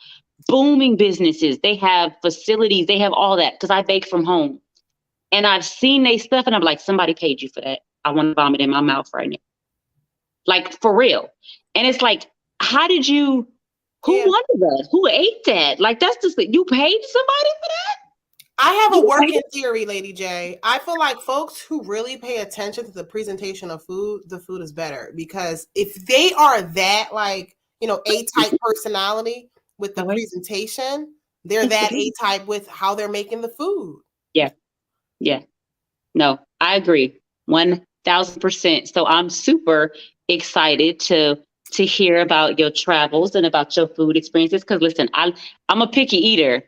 They have facilities. They have all that because I bake from home. And I've seen they stuff and I'm like, somebody paid you for that. I want to vomit in my mouth right now. Like for real. And it's like, who wanted that? Who ate that? Like, that's just, you paid somebody for that? I have a working theory, Lady J. I feel like folks who really pay attention to the presentation of food, the food is better. Because if they are that, like, A-type personality with the presentation, they're that A-type with how they're making the food. Yeah. Yeah. No, I agree. 1000%. So I'm super excited to hear about your travels and about your food experiences. Because listen, I'm a picky eater,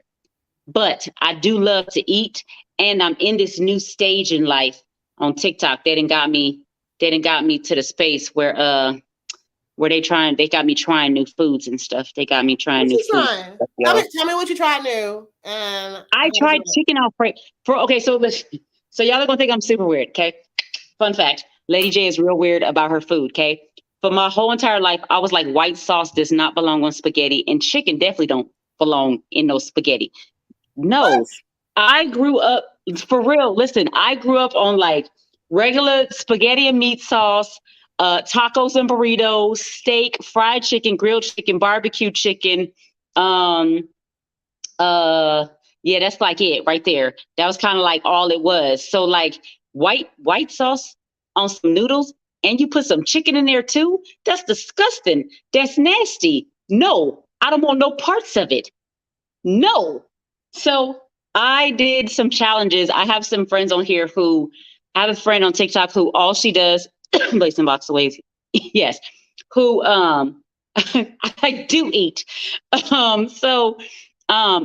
but I do love to eat, and I'm in this new stage in life on TikTok. They done got me to the space where they got me trying new foods and stuff. They got me trying new food. Tell me what you tried new. And I tried chicken Alfredo. So y'all are gonna think I'm super weird, okay? Fun fact: Lady J is real weird about her food, okay? For my whole entire life, I was like, white sauce does not belong on spaghetti, and chicken definitely don't belong in no spaghetti. No, what? I grew up, for real, listen, I grew up on like regular spaghetti and meat sauce, tacos and burritos, steak, fried chicken, grilled chicken, barbecue chicken. Yeah, that's like it right there. That was kind of like all it was. So like white sauce on some noodles, and you put some chicken in there too? That's disgusting. That's nasty. No, I don't want no parts of it. No. So I did some challenges. I have some friends on here I have a friend on TikTok who all she does, Blason box away. Yes. Who I do eat.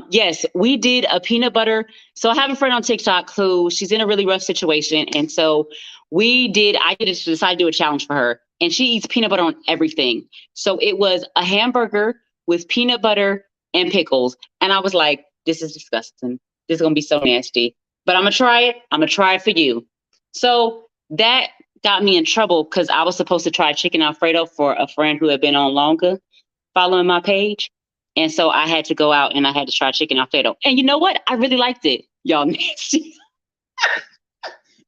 Yes, we did a peanut butter. So I have a friend on TikTok who she's in a really rough situation. And so I decided to do a challenge for her, and she eats peanut butter on everything. So it was a hamburger with peanut butter and pickles. And I was like, this is disgusting. This is going to be so nasty, but I'm going to try it. I'm going to try it for you. So that got me in trouble because I was supposed to try chicken Alfredo for a friend who had been on longer following my page. And so I had to go out and I had to try chicken Alfredo. And you know what? I really liked it. Y'all nasty.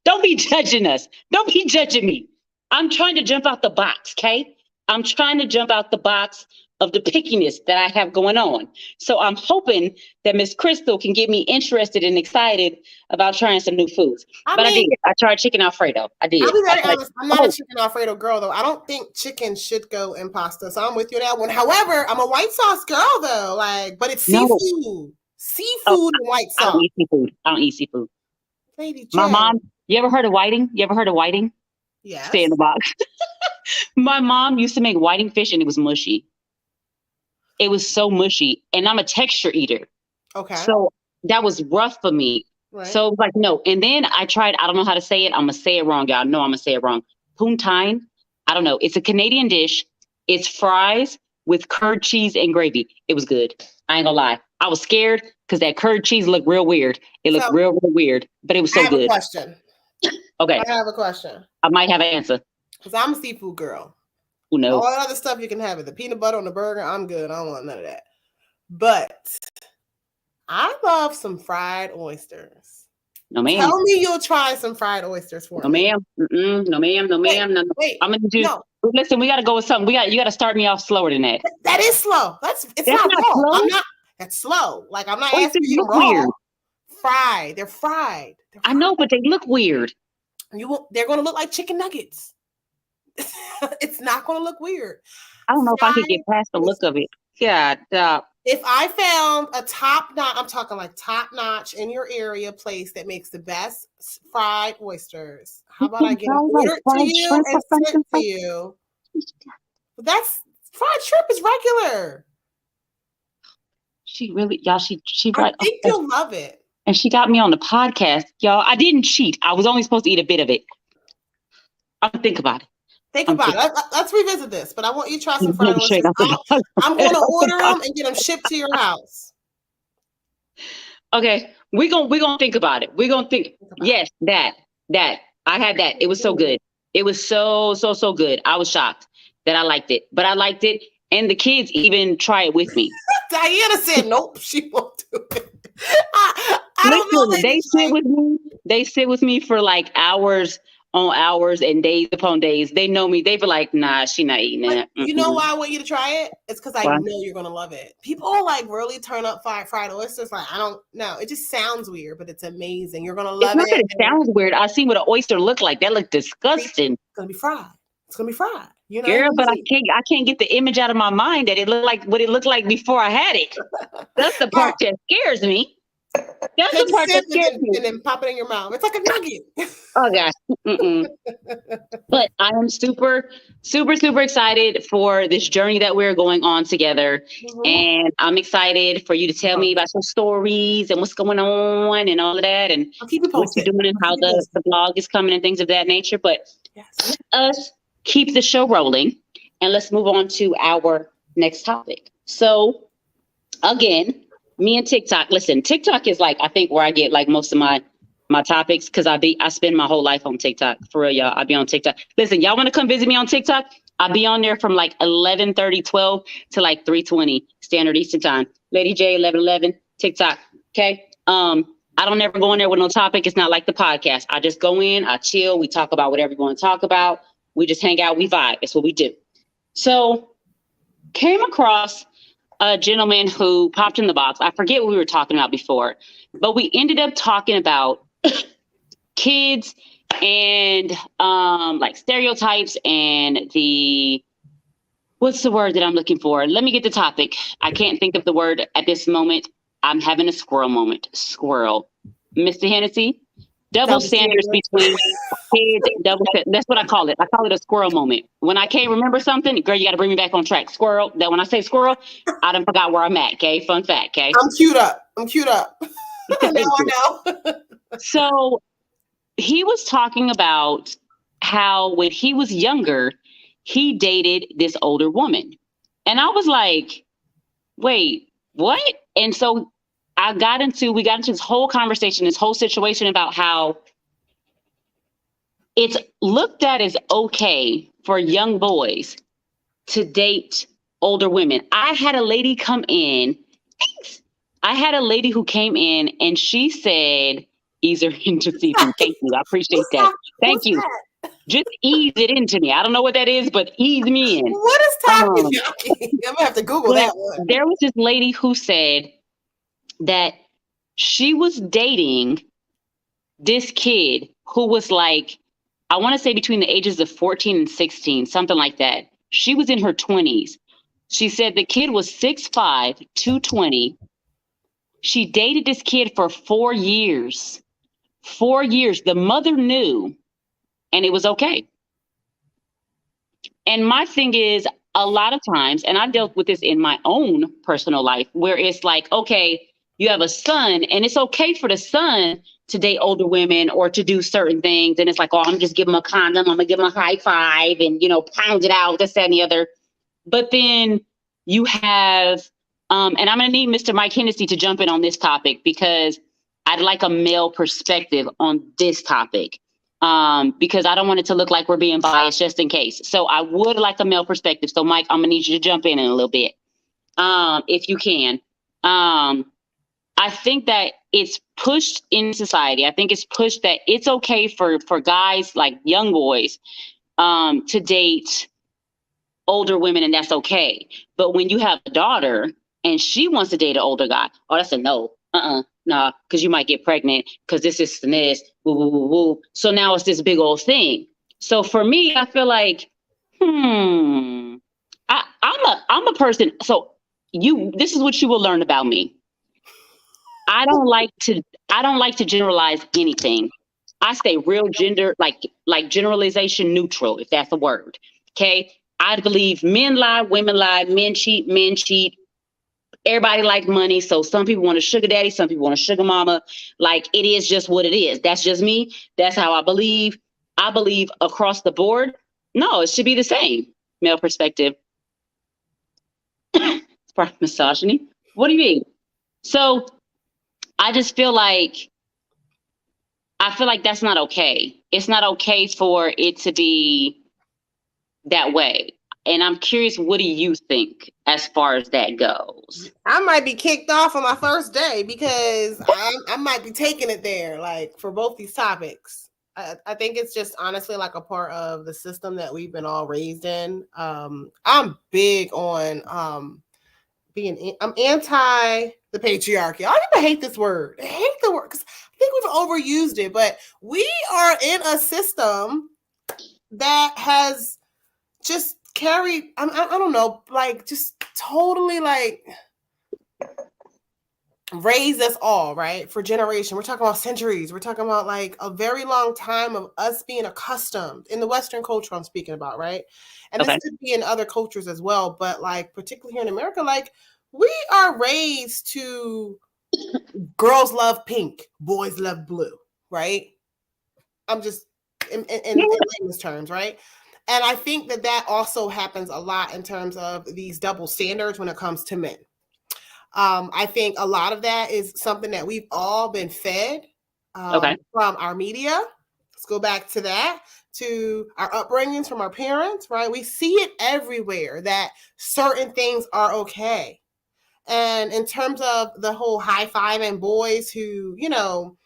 Don't be judging us. Don't be judging me. I'm trying to jump out the box, okay? I'm trying to jump out the box of the pickiness that I have going on. So I'm hoping that Miss Crystle can get me interested and excited about trying some new foods. I did. I tried chicken Alfredo. I did. I'll be very honest. I'm not a chicken Alfredo girl, though. I don't think chicken should go in pasta. So I'm with you on that one. However, I'm a white sauce girl, though. But it's seafood. No. Seafood and white sauce. I don't eat seafood. Lady J. My mom, you ever heard of whiting? Yes. Stay in the box. My mom used to make whiting fish and it was mushy. It was so mushy, and I'm a texture eater. Okay. So that was rough for me. Right. So it was like, no. And then I tried, I don't know how to say it. I'm going to say it wrong, y'all. No, I'm going to say it wrong. Poontine. I don't know. It's a Canadian dish. It's fries with curd cheese and gravy. It was good. I ain't gonna lie. I was scared because that curd cheese looked real weird. It looked real weird, but it was so good. I have a question. Okay. I have a question. I might have an answer. Because I'm a seafood girl. Who knows? All that other stuff you can have it. The peanut butter on the burger, I'm good. I don't want none of that. But I love some fried oysters. No, ma'am. Tell me you'll try some fried oysters for me. Ma'am. No, ma'am. No, ma'am. No, wait. I'm gonna do. No. Listen, we got to go with something. You got to start me off slower than that. That is slow. That's not slow. I'm not. That's slow. I'm not asking you to raw. Weird. Fried. They're fried. I know, but they look weird. They're going to look like chicken nuggets. It's not going to look weird. I don't know if I could get past the look of it. Yeah. If I found a top-notch, I'm talking like top-notch in your area place that makes the best fried oysters, how about I get an order to you and send it to you? But that's fried shrimp is regular. She really, y'all, she I think you'll love it. And she got me on the podcast, y'all. I didn't cheat. I was only supposed to eat a bit of it. I'm gonna think about it. Think about it. Let's revisit this, but I want you to try some fried oysters. I'm going to order them and get them shipped to your house. Okay, we're gonna think about it. We're gonna think. Yes, that I had that. It was so good. It was so good. I was shocked that I liked it, but I liked it, and the kids even try it with me. Diana said, "Nope, she won't do it." I don't know. They sit with me. They sit with me for like hours on hours and days upon days. They know me. They be like, nah, she not eating that. You know why I want you to try it? It's because I know you're gonna love it. People like really turn up fried oysters. Like, I don't know. It just sounds weird, but it's amazing. You're gonna love it. It sounds weird. I see what an oyster look like. That look disgusting. It's gonna be fried. It's gonna be fried. You know, girl, but I can't get the image out of my mind that it looked like what it looked like before I had it. That's the part that scares me. That's the part that scares me. And then pop it in your mouth. It's like a nugget. Oh gosh. But I am super, super, super excited for this journey that we're going on together. And I'm excited for you to tell me about some stories and what's going on and all of that, and I'll keep you posted. What you're doing and how the blog is coming and things of that nature. But let us keep the show rolling, and let's move on to our next topic. So again, me and TikTok. Listen, TikTok is like, I think where I get like most of my topics, because I spend my whole life on TikTok. For real, y'all. I be on TikTok. Listen, y'all want to come visit me on TikTok? I'll be on there from like 11:30, 12 to like 3:20 Standard Eastern Time. Lady J, 11:11 TikTok. Okay. I don't ever go in there with no topic. It's not like the podcast. I just go in, I chill, we talk about whatever we want to talk about. We just hang out, we vibe. It's what we do. So came across a gentleman who popped in the box. I forget what we were talking about before, but we ended up talking about kids and like stereotypes and what's the word that I'm looking for? Let me get the topic. I can't think of the word at this moment. I'm having a squirrel moment. Squirrel. Mr. Hennessy, double standards between kids and that's what I call it. I call it a squirrel moment. When I can't remember something, girl, you got to bring me back on track. Squirrel. That when I say squirrel, I done forgot where I'm at. Okay. Fun fact. Okay. I'm queued up. Now I know. So he was talking about how when he was younger, he dated this older woman. And I was like, wait, what? And so we got into this whole conversation, this whole situation about how it's looked at as okay for young boys to date older women. I had a lady who came in and she said, ease her into seafood. Thank you. I appreciate that. Thank you. Just ease it into me. I don't know what that is, but ease me in. What is talking? I'm gonna have to Google that one. There was this lady who said that she was dating this kid who was like, I want to say between the ages of 14 and 16, something like that. She was in her 20s. She said the kid was 6'5", 220. She dated this kid for 4 years. 4 years. The mother knew, and it was okay. And my thing is, a lot of times, and I dealt with this in my own personal life, where it's like, okay, you have a son, and it's okay for the son to date older women or to do certain things. And it's like, oh, I'm just give him a condom. I'm gonna give him a high five and, pound it out, this, that, and the other. But then you have, and I'm gonna need Mr. Mike Hennessy to jump in on this topic because I'd like a male perspective on this topic. Because I don't want it to look like we're being biased just in case. So I would like a male perspective. So Mike, I'm gonna need you to jump in a little bit. If you can. I think that it's pushed in society. I think it's pushed that it's okay for guys like young boys to date older women, and that's okay. But when you have a daughter and she wants to date an older guy, oh, that's a no. Nah, because you might get pregnant because this is this. Woo, woo, woo, woo. So now it's this big old thing. So for me, I feel like, I'm a person. So this is what you will learn about me. I don't like to generalize anything. I stay real gender, like generalization neutral, if that's a word. Okay. I believe men lie, women lie, men cheat. Everybody like money. So some people want a sugar daddy, some people want a sugar mama. Like, it is just what it is. That's just me. That's how I believe. I believe across the board, no, it should be the same. Male perspective. It's part of misogyny. What do you mean? So I just feel like that's not okay. It's not okay for it to be that way. And I'm curious, what do you think as far as that goes? I might be kicked off on my first day because I might be taking it there, like, for both these topics. I think it's just honestly like a part of the system that we've been all raised in. I'm big on I'm anti the patriarchy. I don't even hate this word. I hate the word because I think we've overused it, but we are in a system that has just carried, I don't know, like just totally like raised us all, right? For generation. We're talking about centuries. We're talking about like a very long time of us being accustomed in the Western culture I'm speaking about, right? And this could be in other cultures as well, but like particularly here in America, like we are raised to girls love pink, boys love blue, right? I'm just in layman's terms, right? And I think that also happens a lot in terms of these double standards when it comes to men. I think a lot of that is something that we've all been fed from our media. Let's go back to that, to our upbringings from our parents, right? We see it everywhere that certain things are okay. And in terms of the whole high-fiving boys who, you know,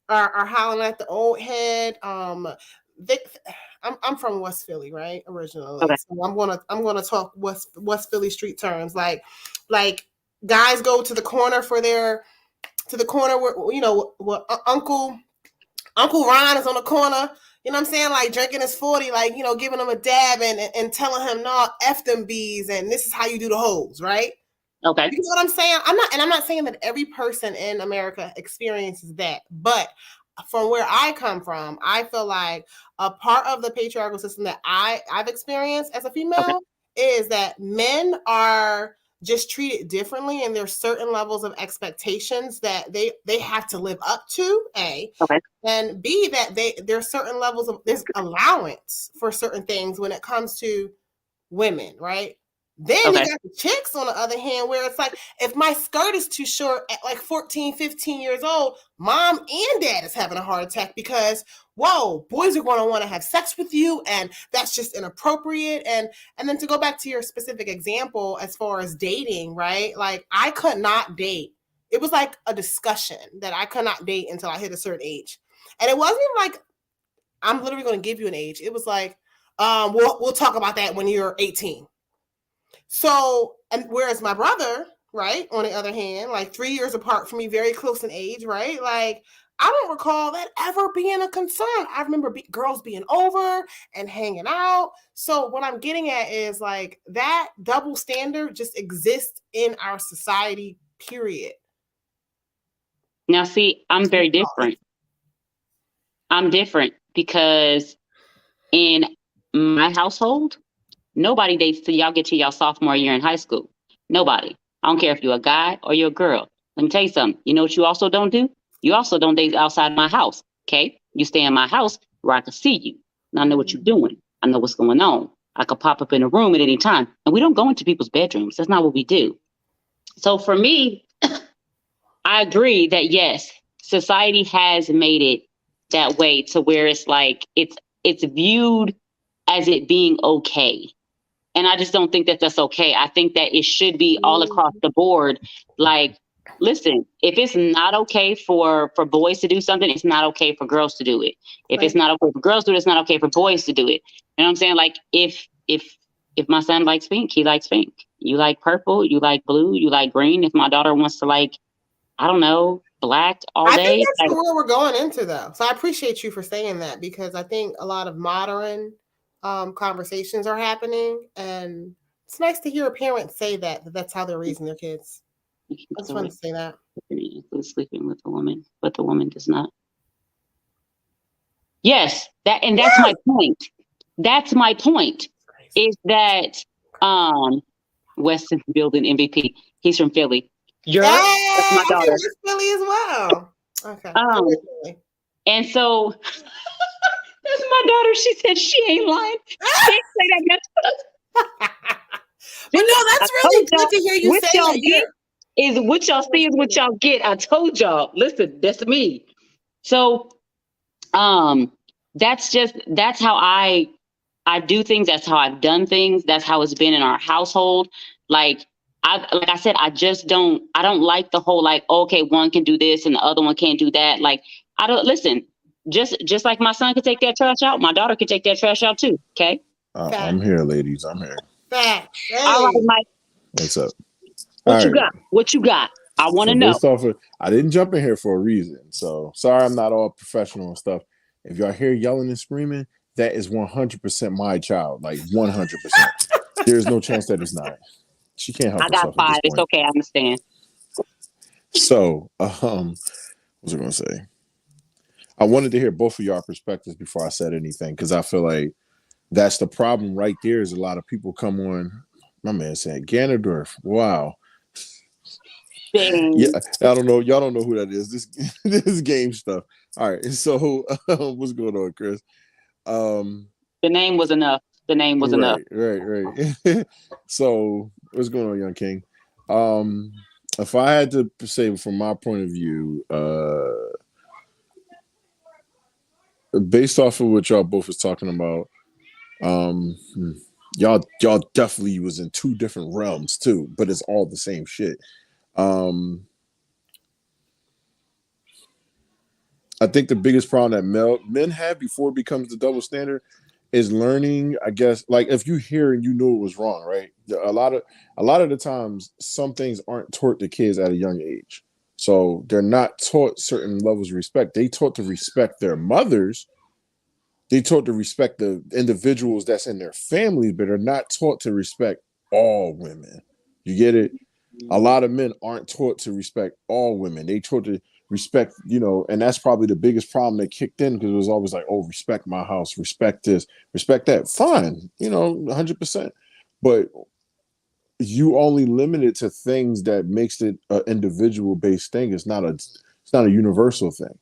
are howling at the old head, I'm from West Philly, right? Originally. So I'm gonna talk West Philly street terms. Like guys go to the corner where, you know, where Uncle Ron is on the corner, you know what I'm saying? Like drinking his 40, like, you know, giving him a dab and telling him, no, F them bees, and this is how you do the hoes, right? Okay. You know what I'm saying? I'm not saying that every person in America experiences that, but from where I come from, I feel like a part of the patriarchal system that I've experienced as a female is that men are just treated differently, and there's certain levels of expectations that they have to live up to, A. And B, that there's certain levels of, there's allowance for certain things when it comes to women, right? Then you got the chicks on the other hand, where it's like, if my skirt is too short at like 14, 15 years old, mom and dad is having a heart attack because, whoa, boys are going to want to have sex with you, and that's just inappropriate. And then to go back to your specific example as far as dating, right? Like I could not date. It was like a discussion that I could not date until I hit a certain age. And it wasn't even like, I'm literally going to give you an age. It was like, we'll talk about that when you're 18. So, and whereas my brother, right, on the other hand, like 3 years apart from me, very close in age, right? Like, I don't recall that ever being a concern. I remember girls being over and hanging out. So what I'm getting at is like that double standard just exists in our society, period. Now, see, I'm very different. I'm different because in my household, nobody dates till y'all get to y'all sophomore year in high school. Nobody. I don't care if you're a guy or you're a girl. Let me tell you something. You know what you also don't do? You also don't date outside my house. Okay? You stay in my house where I can see you. And I know what you're doing. I know what's going on. I could pop up in a room at any time. And we don't go into people's bedrooms. That's not what we do. So for me, I agree that yes, society has made it that way to where it's like it's viewed as it being okay. And I just don't think that that's okay. I think that it should be all across the board. Like, listen, if it's not okay for boys to do something, it's not okay for girls to do it. If it's not okay for girls to do it, it's not okay for boys to do it. You know what I'm saying? Like, if my son likes pink, he likes pink. You like purple, you like blue, you like green. If my daughter wants to like, I don't know, black all day. I think that's where we're going into, though. So I appreciate you for saying that, because I think a lot of modern conversations are happening, and it's nice to hear a parent say that's how they're raising their kids. I just wanted to say that. Sleeping with a woman, but the woman does not. Yes, that's my point. That's my point. Is that Weston building MVP? He's from Philly. That's my daughter. He's Philly as well. Okay. And so that's my daughter. She said she ain't lying. She ain't say that. But no, that's really good to hear you say that. Is what y'all see is what y'all get. I told y'all. Listen, that's me. So, that's how I do things. That's how I've done things. That's how it's been in our household. Like I said, I don't like the whole like, okay, one can do this and the other one can't do that. Like, I don't listen. Just like my son could take that trash out, my daughter could take that trash out too. Okay. I'm here, ladies. I'm here. Facts. All right, Hey. Mike. What's up? What All you right. got? What you got? I want So to know. based off of, I didn't jump in here for a reason. So sorry, I'm not all professional and stuff. If y'all hear yelling and screaming, that is 100% my child. Like 100%. There's no chance that it's not. She can't help I got herself at this 5. It's point. okay. I understand. So, what was I gonna say? I wanted to hear both of y'all perspectives before I said anything because I feel like that's the problem right there. Is a lot of people come on. My man said Ganondorf. Wow. Dang. Yeah, I don't know. Y'all don't know who that is. This game stuff. All right. So, what's going on, Chris? The name was enough. The name was enough. Right. So, what's going on, Young King? If I had to say from my point of view, based off of what y'all both was talking about, y'all definitely was in 2 different realms too, but it's all the same shit. I think the biggest problem that men have before it becomes the double standard is learning. I guess, like if you hear and you knew it was wrong, right? A lot of the times, some things aren't taught to kids at a young age, so they're not taught certain levels of respect. They taught to respect their mothers. They taught to respect the individuals that's in their families, but are not taught to respect all women. You get it? A lot of men aren't taught to respect all women. They taught to respect, and that's probably the biggest problem that kicked in because it was always like, oh, respect my house, respect this, respect that. Fine, 100%. But you only limit it to things that makes it an individual based thing. It's not a universal thing.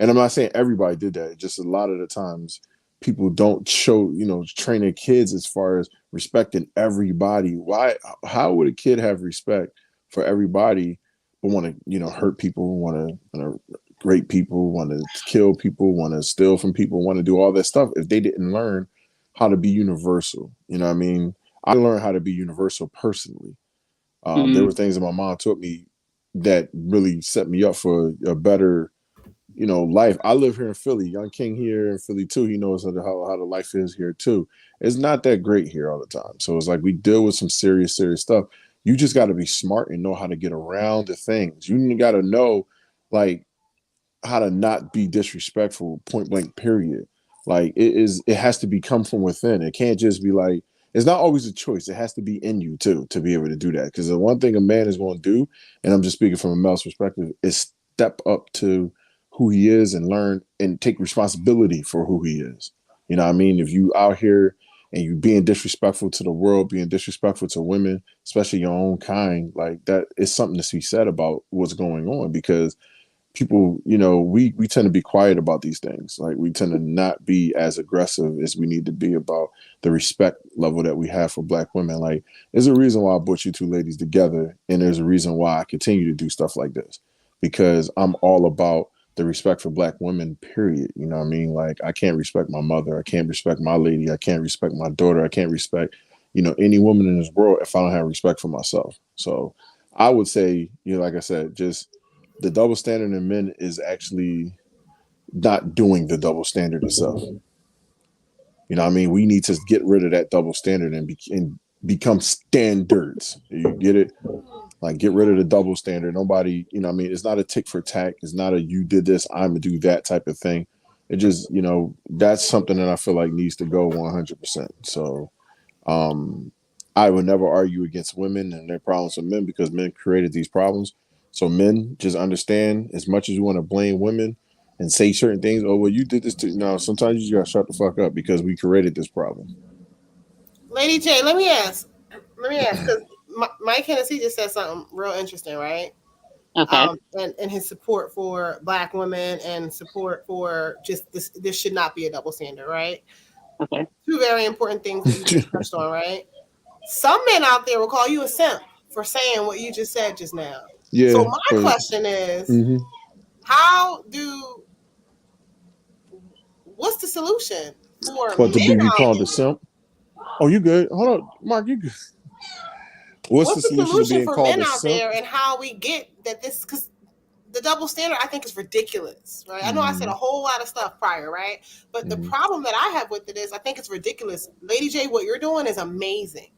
And I'm not saying everybody did that. Just a lot of the times people don't show, train their kids as far as respecting everybody. Why? How would a kid have respect for everybody but want to, hurt people, want to rape people, want to kill people, want to steal from people, want to do all that stuff if they didn't learn how to be universal? You know what I mean? I learned how to be universal personally. There were things that my mom taught me that really set me up for a better life. I live here in Philly. Young King here in Philly too. He knows how the life is here too. It's not that great here all the time. So it's like we deal with some serious stuff. You just got to be smart and know how to get around the things. You got to know, like, how to not be disrespectful. Point blank. Period. Like it has to come from within. It can't just be like. It's not always a choice. It has to be in you too to be able to do that. Because the one thing a man is going to do, and I'm just speaking from a male's perspective, is step up to who he is and learn and take responsibility for who he is. You know what I mean? If you out here and you being disrespectful to the world, being disrespectful to women, especially your own kind, like that is something to be said about what's going on because people, we tend to be quiet about these things. Like we tend to not be as aggressive as we need to be about the respect level that we have for Black women. Like there's a reason why I brought you 2 ladies together. And there's a reason why I continue to do stuff like this because I'm all about the respect for Black women, period. You know what I mean? Like I can't respect my mother. I can't respect my lady. I can't respect my daughter. I can't respect, any woman in this world if I don't have respect for myself. So I would say, like I said, just the double standard in men is actually not doing the double standard itself. You know what I mean? We need to get rid of that double standard and become standards. You get it? Like get rid of the double standard. Nobody, it's not a tick for tack. It's not a you did this, I'm gonna do that type of thing. It just, that's something that I feel like needs to go 100%. So I would never argue against women and their problems with men because men created these problems. So men just understand as much as you want to blame women and say certain things. Oh, well, you did this too. No, sometimes you just gotta shut the fuck up because we created this problem. Lady J, let me ask, because Mike Hennessy just said something real interesting, right? Okay. And his support for Black women and support for just this should not be a double standard, right? Okay. 2 very important things that you just touched on, right? Some men out there will call you a simp for saying what you just said just now. Yeah. So my question is, what's the solution for What to men be out called there? a simp? Oh, you good? Hold on, Mark. You good? What's the solution to being for called men a out simp? there and how we get that this, because the double standard I think is ridiculous, right? I know I said a whole lot of stuff prior, right? But the problem that I have with it is I think it's ridiculous. Lady J, what you're doing is amazing.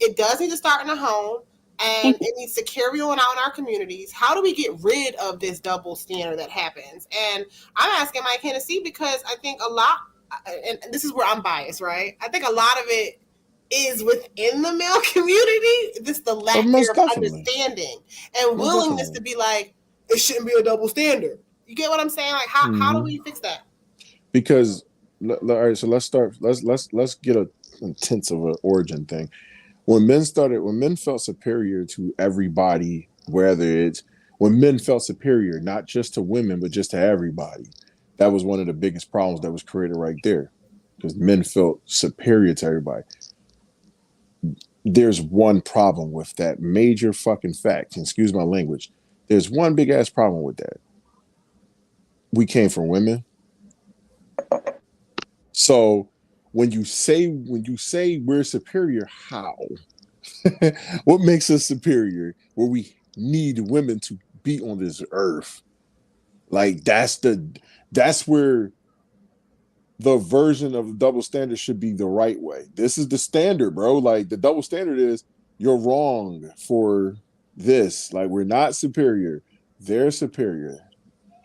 It does need to start in the home, and it needs to carry on out in our communities. How do we get rid of this double standard that happens? And I'm asking Mike Hennessy because I think a lot, and this is where I'm biased, right? I think a lot of it is within the male community. This the lack of understanding and willingness to be like, it shouldn't be a double standard. You get what I'm saying? Like, how do we fix that? Because all right, so let's start. Let's get a intense of an origin thing. When men felt superior to everybody, when men felt superior, not just to women, but just to everybody, that was one of the biggest problems that was created right there. Because men felt superior to everybody. There's one problem with that major fucking fact. Excuse my language. There's one big ass problem with that. We came from women. So when you say we're superior, how? What makes us superior? Where we need women to be on this earth. Like that's where the version of the double standard should be the right way. This is the standard, bro. Like the double standard is you're wrong for this. Like we're not superior. They're superior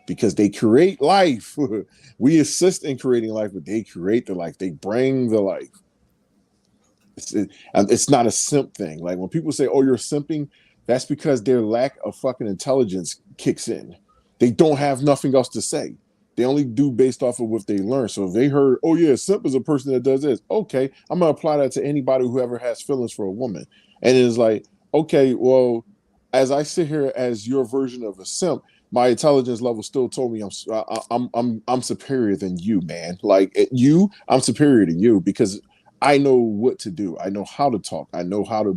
because they create life. We assist in creating life, but they create the life. They bring the life. It's not a simp thing. Like when people say, "Oh, you're simping," that's because their lack of fucking intelligence kicks in. They don't have nothing else to say. They only do based off of what they learn. So if they heard, "Oh yeah, simp is a person that does this," okay, I'm gonna apply that to anybody who ever has feelings for a woman. And it's like, okay, well, as I sit here as your version of a simp, my intelligence level still told me I'm superior than you, man. Like I'm superior to you because I know what to do. I know how to talk. I know how to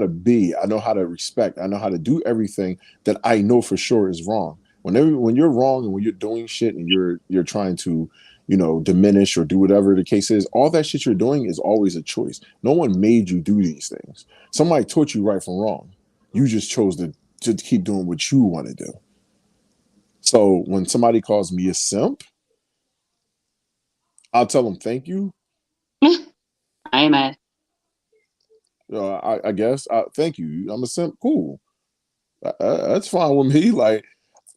be. I know how to respect. I know how to do everything that I know for sure is wrong. When you're wrong and when you're doing shit and you're trying to, diminish or do whatever the case is, all that shit you're doing is always a choice. No one made you do these things. Somebody taught you right from wrong. You just chose to keep doing what you want to do. So when somebody calls me a simp, I'll tell them thank you. I am mad. I guess. Thank you. I'm a simp. Cool. That's fine with me. Like,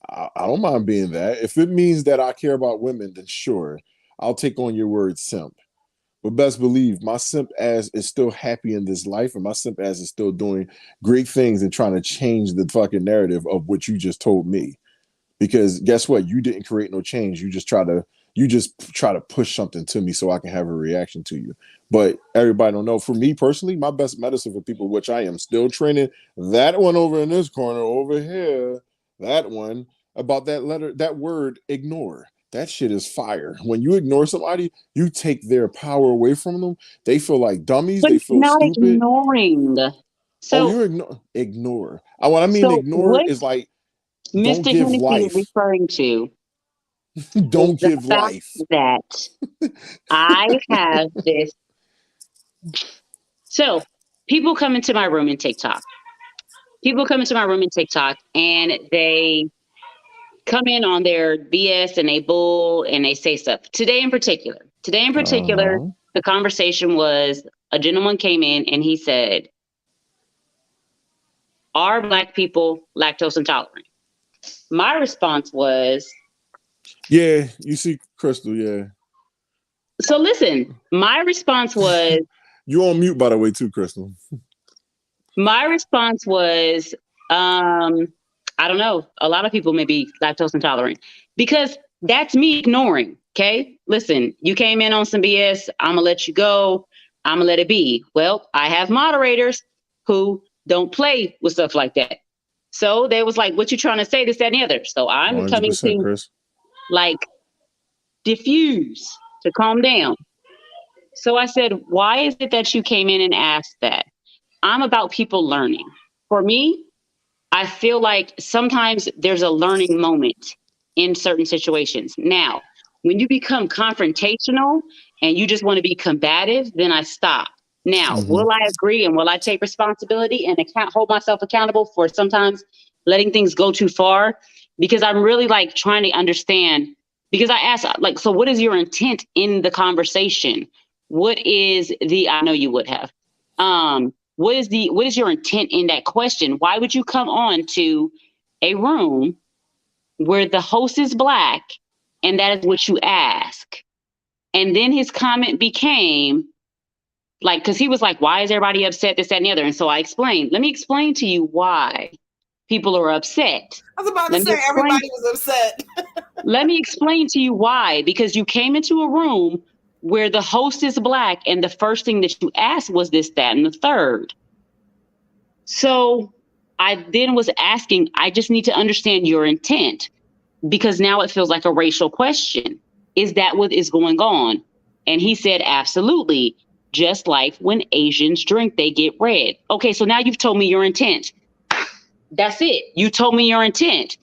I don't mind being that. If it means that I care about women, then sure, I'll take on your word simp. But best believe my simp ass is still happy in this life, and my simp ass is still doing great things and trying to change the fucking narrative of what you just told me. Because guess what? You didn't create no change. You just try to push something to me so I can have a reaction to you. But everybody don't know. For me personally, my best medicine for people, which I am still training, that one over in this corner over here, that one about that word, ignore. That shit is fire. When you ignore somebody, you take their power away from them. They feel like dummies. But they feel not stupid. Ignoring. So you ignore. What I mean, so ignore is like Mr. don't give Hennessy life. is referring to don't give life. That I have this. So people come into my room in TikTok. And they come in on their BS and they bull and they say stuff. Today in particular, the conversation was a gentleman came in and he said, "Are Black people lactose intolerant?" My response was, yeah, you see, Crystal, yeah. So listen, my response was, you're on mute, by the way, too, Crystal. My response was, I don't know. A lot of people may be lactose intolerant because that's me ignoring. Okay. Listen, you came in on some BS. I'm going to let you go. I'm going to let it be. Well, I have moderators who don't play with stuff like that. So they was like, what you trying to say, this, that, and the other. So I'm coming to Chris. Like diffuse to calm down. So I said, why is it that you came in and asked that? I'm about people learning. For me, I feel like sometimes there's a learning moment in certain situations. Now, when you become confrontational and you just want to be combative, then I stop. Now, will I agree and will I take responsibility and hold myself accountable for sometimes letting things go too far? because I'm really like trying to understand, because I asked like, so what is your intent in the conversation? What is I know you would have. What is your intent in that question? Why would you come on to a room where the host is Black and that is what you ask? And then his comment became like, because he was like, why is everybody upset, this, that, and the other? And so I explained, let me explain to you why people are upset. I was about to say everybody was upset. Let me explain to you why, because you came into a room where the host is Black and the first thing that you asked was this, that, and the third. So I then was asking, I just need to understand your intent, because now it feels like a racial question. Is that what is going on? And he said, absolutely. Just like when Asians drink, they get red. Okay, so now you've told me your intent. That's it. You told me your intent.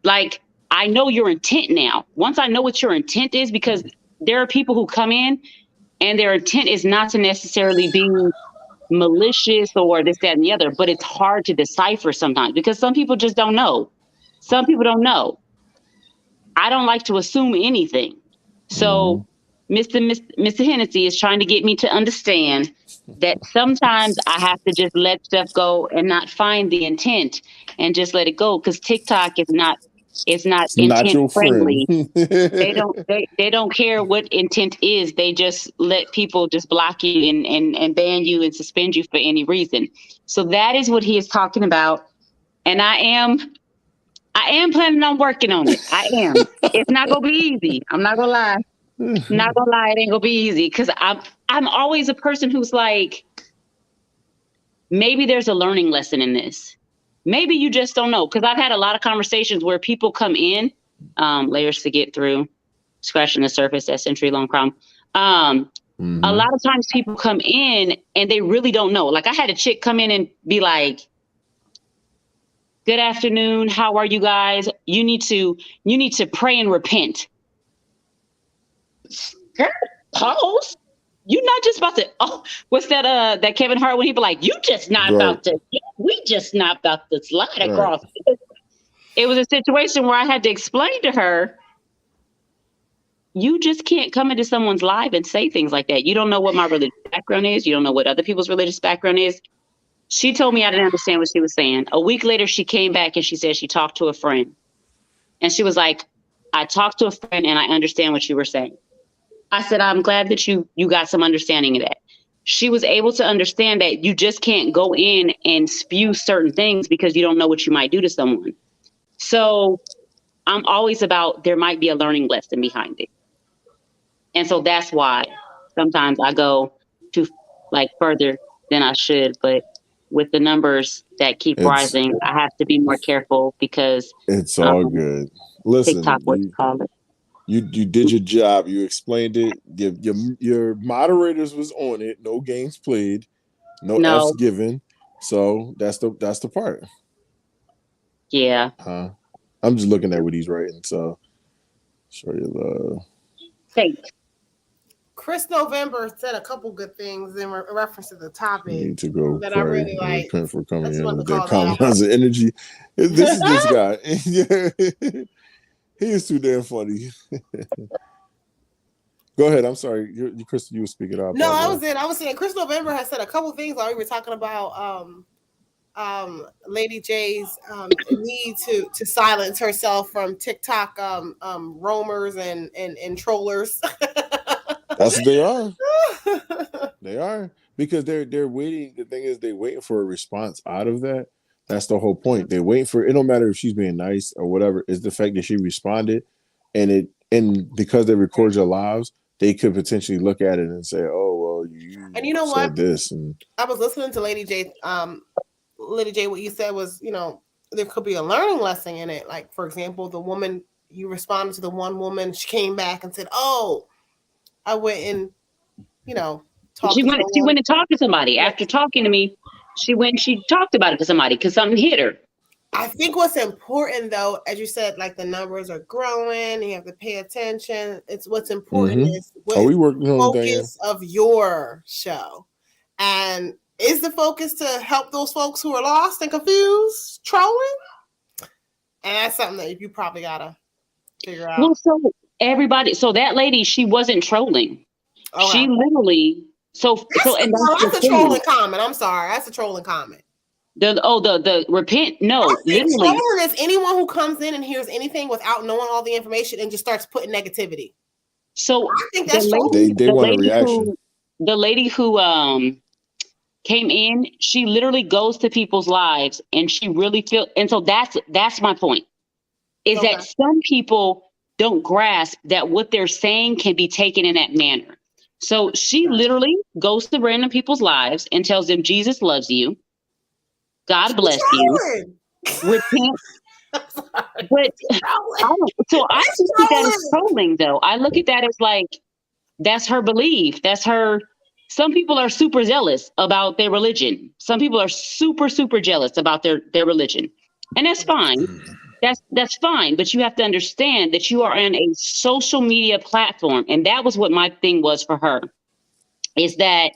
Like, I know your intent now. Once I know what your intent is, because there are people who come in and their intent is not to necessarily be malicious or this, that, and the other, but it's hard to decipher sometimes because some people just don't know. Some people don't know. I don't like to assume anything. So Mr. Hennessy is trying to get me to understand that sometimes I have to just let stuff go and not find the intent and just let it go, because TikTok is not intent your friendly. friend. They don't care what intent is. They just let people just block you and ban you and suspend you for any reason. So that is what he is talking about. And I am planning on working on it. I am. It's not gonna be easy. I'm not gonna lie. Not gonna lie, it ain't gonna be easy, because I'm always a person who's like, maybe there's a learning lesson in this. Maybe you just don't know, because I've had a lot of conversations where people come in, layers to get through, scratching the surface, that century-long crime. A lot of times people come in and they really don't know. Like, I had a chick come in and be like, good afternoon, how are you guys? You need to pray and repent. Girl, pause. You're not just about to, what's that Kevin Hart when he be like, you just not about to, we just not about to slide across. It was a situation where I had to explain to her, you just can't come into someone's life and say things like that. You don't know what my religious background is. You don't know what other people's religious background is. She told me I didn't understand what she was saying. A week later, she came back and she said she talked to a friend. And she was like, I talked to a friend and I understand what you were saying. I said, I'm glad that you got some understanding of that. She was able to understand that you just can't go in and spew certain things because you don't know what you might do to someone. So I'm always about, there might be a learning lesson behind it. And so that's why sometimes I go to like further than I should. But with the numbers that keep rising, I have to be more careful, because it's all good. Listen, TikTok, what you call it. You did your job. You explained it. Your moderators was on it. No games played. No F's given. So that's the part. Yeah. I'm just looking at what he's writing. So show you love. Thanks. Chris November said a couple good things in reference to the topic. You need to go that pray I really like. repent for coming in with that common energy. This is this guy. He is too damn funny. Go ahead. I'm sorry, Crystal. You were speaking up. No, I was saying Chris November has said a couple things while we were talking about Lady J's need to silence herself from TikTok roamers and trollers. That's what they are. They are, because they're waiting. The thing is, they're waiting for a response out of that. That's the whole point. They're waiting for it. Don't matter if she's being nice or whatever. It's the fact that she responded, and because they record your lives, they could potentially look at it and say, "Oh, well, you know said what? This." And I was listening to Lady J. Lady J, what you said was, there could be a learning lesson in it. Like, for example, the woman, you responded to the one woman, she came back and said, "Oh, I went and, talked." She went and talked to somebody. After talking to me, she went and she talked about it to somebody because something hit her. I think what's important, though, as you said, like the numbers are growing, you have to pay attention. It's what's important is what is the focus of your show. And is the focus to help those folks who are lost and confused, trolling? And that's something that you probably gotta figure out. Well, so that lady, she wasn't trolling. Okay. She literally, and that's a trolling comment. I'm sorry, that's a trolling comment. The repent. No, literally. Trolling is anyone who comes in and hears anything without knowing all the information and just starts putting negativity. So I think that's they want a reaction. The lady who came in, she literally goes to people's lives, and she really and so that's my point. Is that some people don't grasp that what they're saying can be taken in that manner. So she literally goes to random people's lives and tells them Jesus loves you. God bless you. Repent. But I see that as trolling, though. I look at that as like, that's her belief. That's her. Some people are super zealous about their religion. Some people are super, super jealous about their religion. And that's fine. That's fine. But you have to understand that you are on a social media platform. And that was what my thing was for her, is that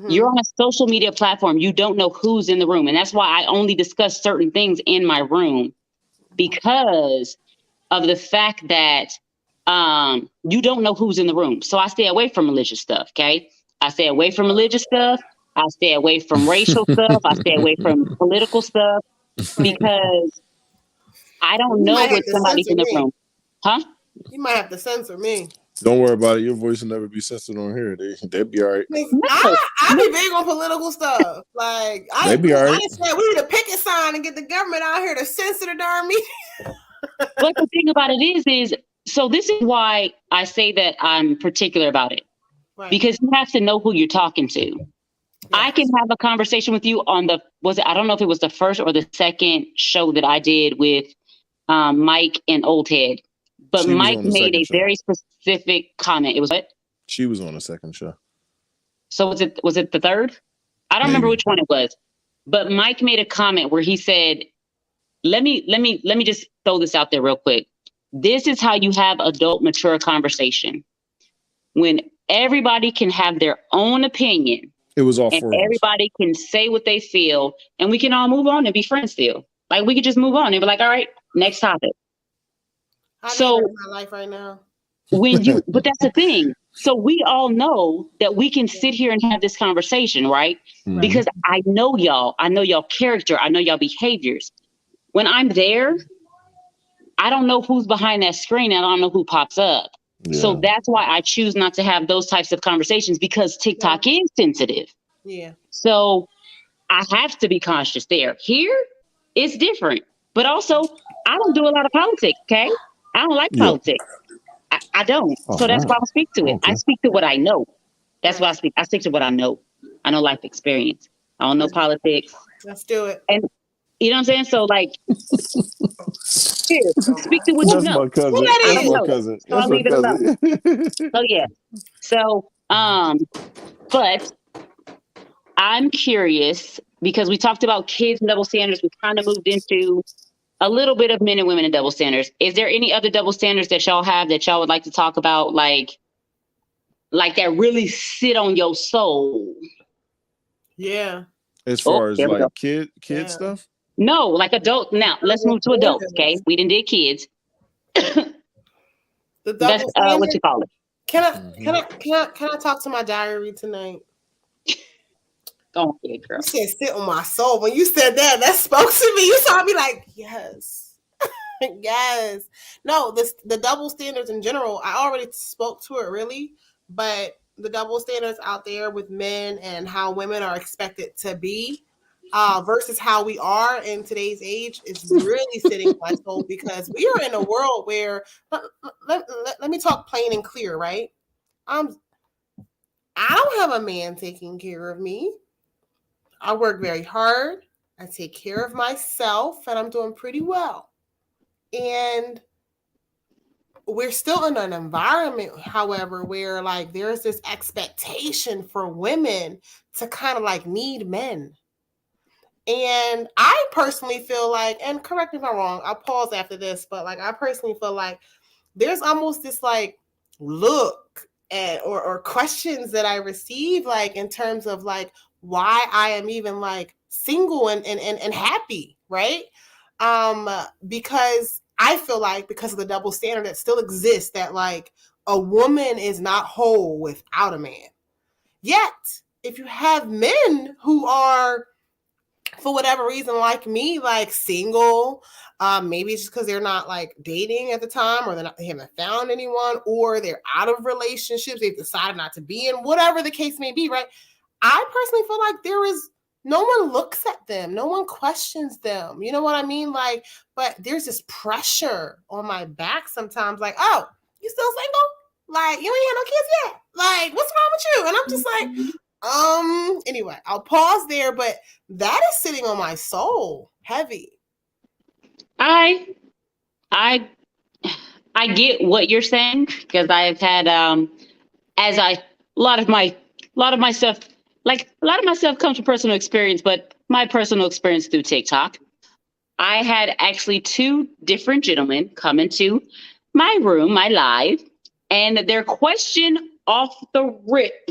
you're on a social media platform. You don't know who's in the room. And that's why I only discuss certain things in my room, because of the fact that you don't know who's in the room. So I stay away from religious stuff. Okay. I stay away from religious stuff. I stay away from racial stuff. I stay away from political stuff, because I don't know what somebody's in the room. Huh? You might have to censor me. Don't worry about it. Your voice will never be censored on here. They'll be all right. I be big on political stuff. Like, they be all right. I just said we need a picket sign and get the government out here to censor the darn meeting. But the thing about it is, so this is why I say that I'm particular about it. Right. Because you have to know who you're talking to. Yes. I can have a conversation with you on I don't know if it was the first or the second show that I did with Mike and Old Head. But Mike made a very specific comment. It was what? She was on the second show. So was it the third? I don't remember which one it was. But Mike made a comment where he said, let me just throw this out there real quick. This is how you have adult, mature conversation. When everybody can have their own opinion. It was all and everybody can say what they feel, and we can all move on and be friends still. Like, we could just move on and be like, all right, next topic. So in my life right now. But that's the thing. So we all know that we can sit here and have this conversation, right? Mm-hmm. Because I know y'all character, I know y'all behaviors. When I'm there, I don't know who's behind that screen, and I don't know who pops up. Yeah. So that's why I choose not to have those types of conversations, because TikTok is sensitive. Yeah. So I have to be conscious there. Here, it's different. But also, I don't do a lot of politics, okay? I don't like politics. I don't. So that's why I speak to it. Okay. I speak to what I know. That's why I speak. I stick to what I know. I know life experience. I don't know politics. Let's do it. And you know what I'm saying? So, like, here, speak to what you know. My cousin. That's my cousin. So I'll leave it alone. So yeah. So but I'm curious, because we talked about kids and double standards. We kind of moved into a little bit of men and women and double standards. Is there any other double standards that y'all have that y'all would like to talk about, like that really sit on your soul? Yeah. As far as like kid stuff? No, like adult. Now let's move to adults. Okay, we didn't did kids. That's what you call it. Can I talk to my diary tonight? Go ahead, girl. You said sit on my soul. When you said that spoke to me. You saw me like, yes. Yes. No, the double standards in general, I already spoke to it really, but the double standards out there with men and how women are expected to be versus how we are in today's age is really sitting on my soul, because we are in a world where, let me talk plain and clear, right? I don't have a man taking care of me. I work very hard. I take care of myself, and I'm doing pretty well. And we're still in an environment, however, where like there's this expectation for women to kind of like need men. And I personally feel like, and correct me if I'm wrong, I'll pause after this, but like I personally feel like there's almost this like look at or questions that I receive, like in terms of like why I am even like single and happy, right? Because I feel like because of the double standard that still exists, that like a woman is not whole without a man. Yet, if you have men who are, for whatever reason, like me, like single, maybe it's just because they're not like dating at the time, or they haven't found anyone, or they're out of relationships, they've decided not to be in, whatever the case may be, right? I personally feel like there is no one looks at them, no one questions them. You know what I mean? Like, but there's this pressure on my back sometimes, like, oh, you still single? Like, you ain't had no kids yet. Like, what's wrong with you? And I'm just like, anyway, I'll pause there, but that is sitting on my soul heavy. I get what you're saying, because I've had a lot of my stuff, like a lot of my stuff comes from personal experience, but my personal experience through TikTok. I had actually 2 different gentlemen come into my room, my live, and their question off the rip.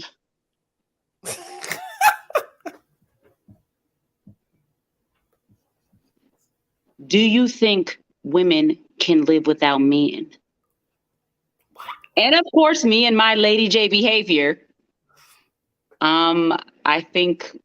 Do you think women can live without men? And of course, me and my Lady J behavior. I think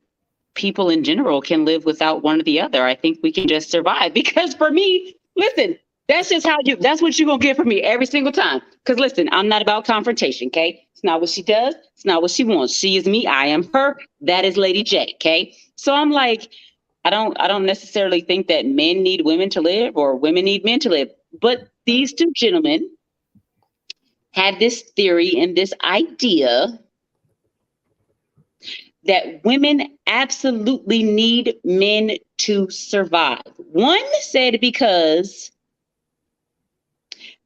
people in general can live without one or the other. I think we can just survive, because for me, listen, that's what you're going to get from me every single time. Because listen, I'm not about confrontation. Okay. It's not what she does. It's not what she wants. She is me. I am her. That is Lady J. Okay. So I'm like, I don't necessarily think that men need women to live or women need men to live. But these 2 gentlemen had this theory and this idea that women absolutely need men to survive. One said because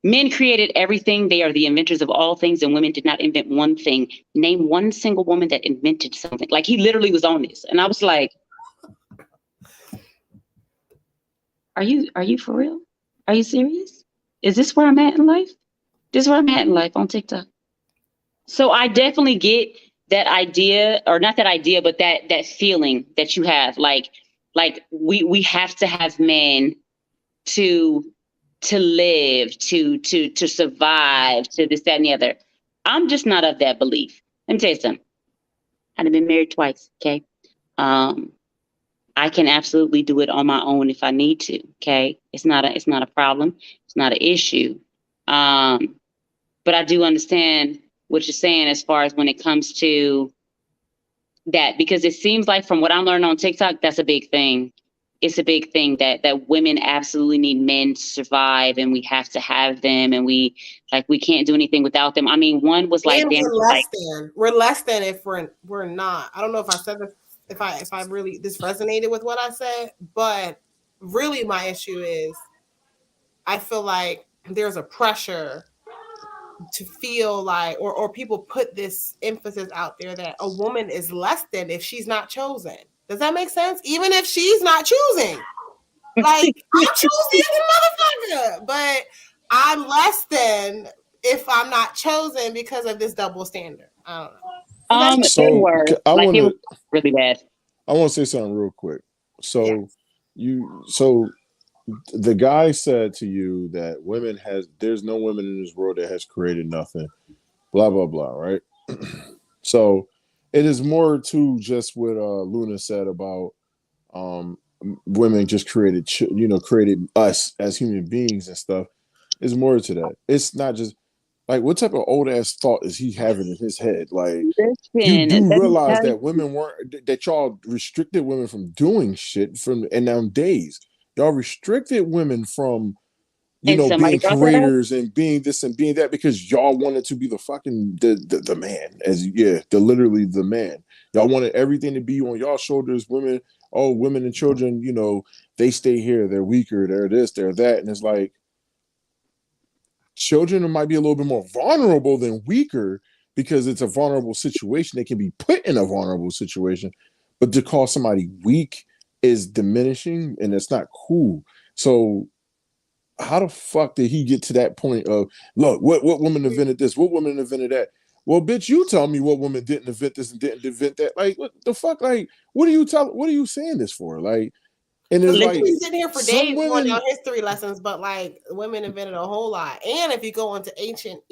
men created everything. They are the inventors of all things, and women did not invent one thing. Name one single woman that invented something. Like, he literally was on this. And I was like, Are you for real? Are you serious? Is this where I'm at in life? This is where I'm at in life on TikTok. So I definitely get that idea, or not that idea, but that feeling that you have, like we have to have men to live, to survive, to this, that, and the other. I'm just not of that belief. Let me tell you something. I've been married twice. Okay. I can absolutely do it on my own if I need to. Okay. It's not a problem. It's not an issue. But I do understand what you're saying as far as when it comes to that, because it seems like from what I'm learning on TikTok, that's a big thing. It's a big thing that women absolutely need men to survive, and we have to have them, and we can't do anything without them. I mean, one was like, and we're less than if we're not. I don't know if I said this, if I really this resonated with what I said, but really my issue is I feel like there's a pressure to feel like, or people put this emphasis out there that a woman is less than if she's not chosen. Does that make sense? Even if she's not choosing, like, I'm choosing motherfucker, but I'm less than if I'm not chosen because of this double standard. I don't know. So I want to really bad. I want to say something real quick. So the guy said to you that there's no women in this world that has created nothing, blah blah blah, right? So it is more to just what Luna said about women just created us as human beings and stuff. It's more to that. It's not just like, what type of old ass thought is he having in his head? Like, you do realize that women that y'all restricted women from doing shit and nowadays y'all restricted women from being creators and being this and being that, because y'all wanted to be the fucking the man, literally the man. Y'all wanted everything to be on y'all shoulders. Women and children, they stay here, they're weaker, they're this, they're that. And it's like, children might be a little bit more vulnerable than weaker, because it's a vulnerable situation. They can be put in a vulnerable situation, but to call somebody weak is diminishing, and it's not cool. So how the fuck did he get to that point of, look, what woman invented this? What woman invented that? Well, bitch, you tell me what woman didn't invent this and didn't invent that. Like, what the fuck? Like, what are you saying this for? Like, And it's We like can sit here for some days going women. down history lessons, but like women invented a whole lot. And if you go into ancient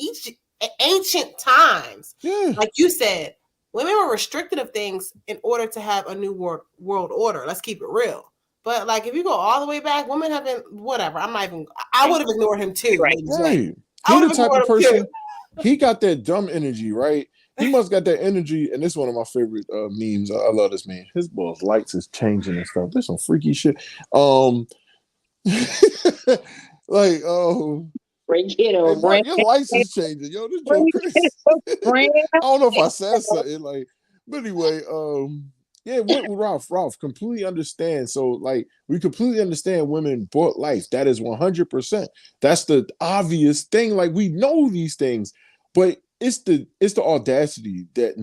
times, Yeah. like you said, women were restricted of things in order to have a new world order. Let's keep it real. But like if you go all the way back, women have been whatever. I'm not even. I would have ignored him too. Right. Right. I He would the have type ignored of him person. too. He got that dumb energy, right? He must got that energy, and this is one of my favorite memes. I love this meme. His boss lights is changing and stuff. There's some freaky shit. Like your lights is changing, yo. This joke crazy. I don't know if I said something like, but anyway, yeah, what Ralph completely understand. So like we completely understand women bought life. That is 100%. That's the obvious thing. Like we know these things, but it's the audacity that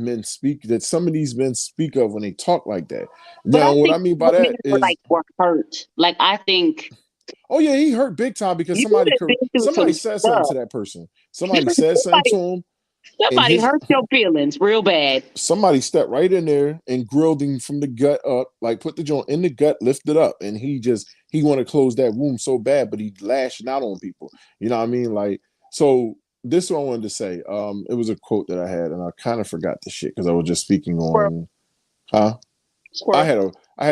some of these men speak of when they talk like that. Now, what I mean by that is were hurt. Like I think. Oh yeah, he hurt big time because somebody said something to that person. Somebody said something to him. Somebody hurt your feelings real bad. Somebody stepped right in there and grilled him from the gut up, like put the joint in the gut, lifted up, and he want to close that wound so bad, but he lashing out on people. You know what I mean? Like, so this is what I wanted to say. It was a quote that I had, and I kind of forgot the shit because I was just speaking on, huh? I had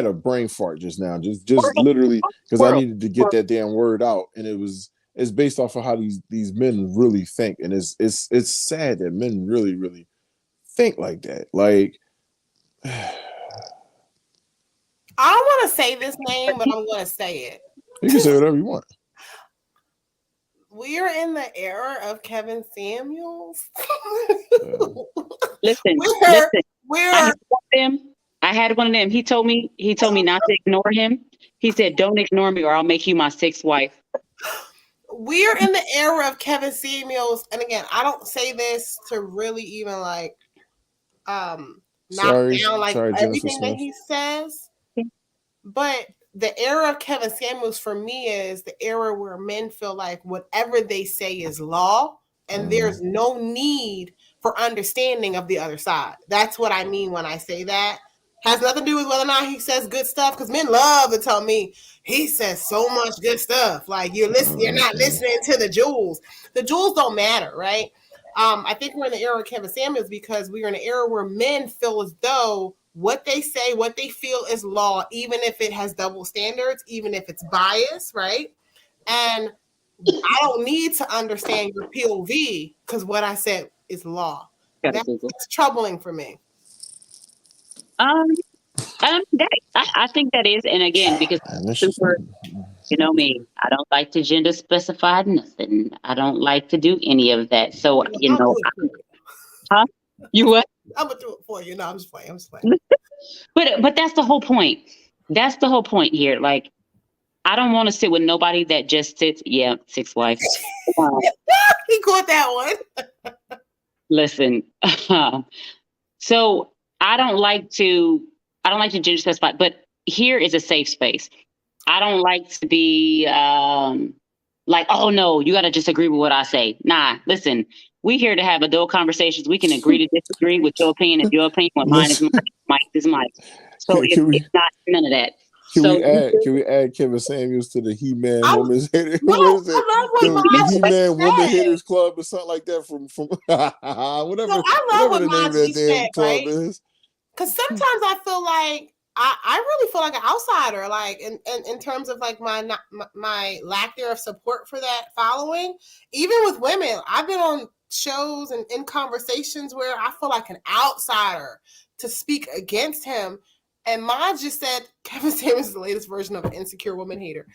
a brain fart just now, just literally because I needed to get that damn word out, and it's based off of how these men really think, and it's sad that men really really think like that. Like, I don't want to say this name, but I'm going to say it. You can say whatever you want. We are in the era of Kevin Samuels. Listen. I had one of them. He told me not to ignore him. He said, "Don't ignore me, or I'll make you my sixth wife." We're in the era of Kevin Samuels, and again, I don't say this to really even like knock down like everything that he says, but the era of Kevin Samuels for me is the era where men feel like whatever they say is law, and there's no need for understanding of the other side. That's what I mean when I say that. Has nothing to do with whether or not he says good stuff, because men love to tell me he says so much good stuff. Like you're not listening to the jewels. The jewels don't matter, right? I think we're in the era of Kevin Samuels because we're in an era where men feel as though what they say, what they feel is law, even if it has double standards, even if it's bias, right? And I don't need to understand your POV because what I said is law. That's troubling for me. I think that is, and again, because you know me, I don't like to gender specify nothing. I don't like to do any of that. So you know, huh? You what? I'm gonna do it for you. No, I'm just playing. But that's the whole point. That's the whole point here. Like, I don't want to sit with nobody that just sits. Yeah, six wives. He caught that one. Listen, so I don't like to gender specify, but here is a safe space. I don't like to be like, oh no, you got to just agree with what I say. Nah, listen, we here to have adult conversations. We can agree to disagree with your opinion. If your opinion, what mine is mine, Mike is Mike. So it's not none of that. Can we add Kevin Samuels to the He-Man Women's Haters? The He-Man Women Haters Club or something like that from whatever the name of that damn club is. Because sometimes I feel like I really feel like an outsider, like in terms of like my lack there of support for that following. Even with women, I've been on shows and in conversations where I feel like an outsider to speak against him. And Ma just said Kevin Samuels is the latest version of an insecure woman hater.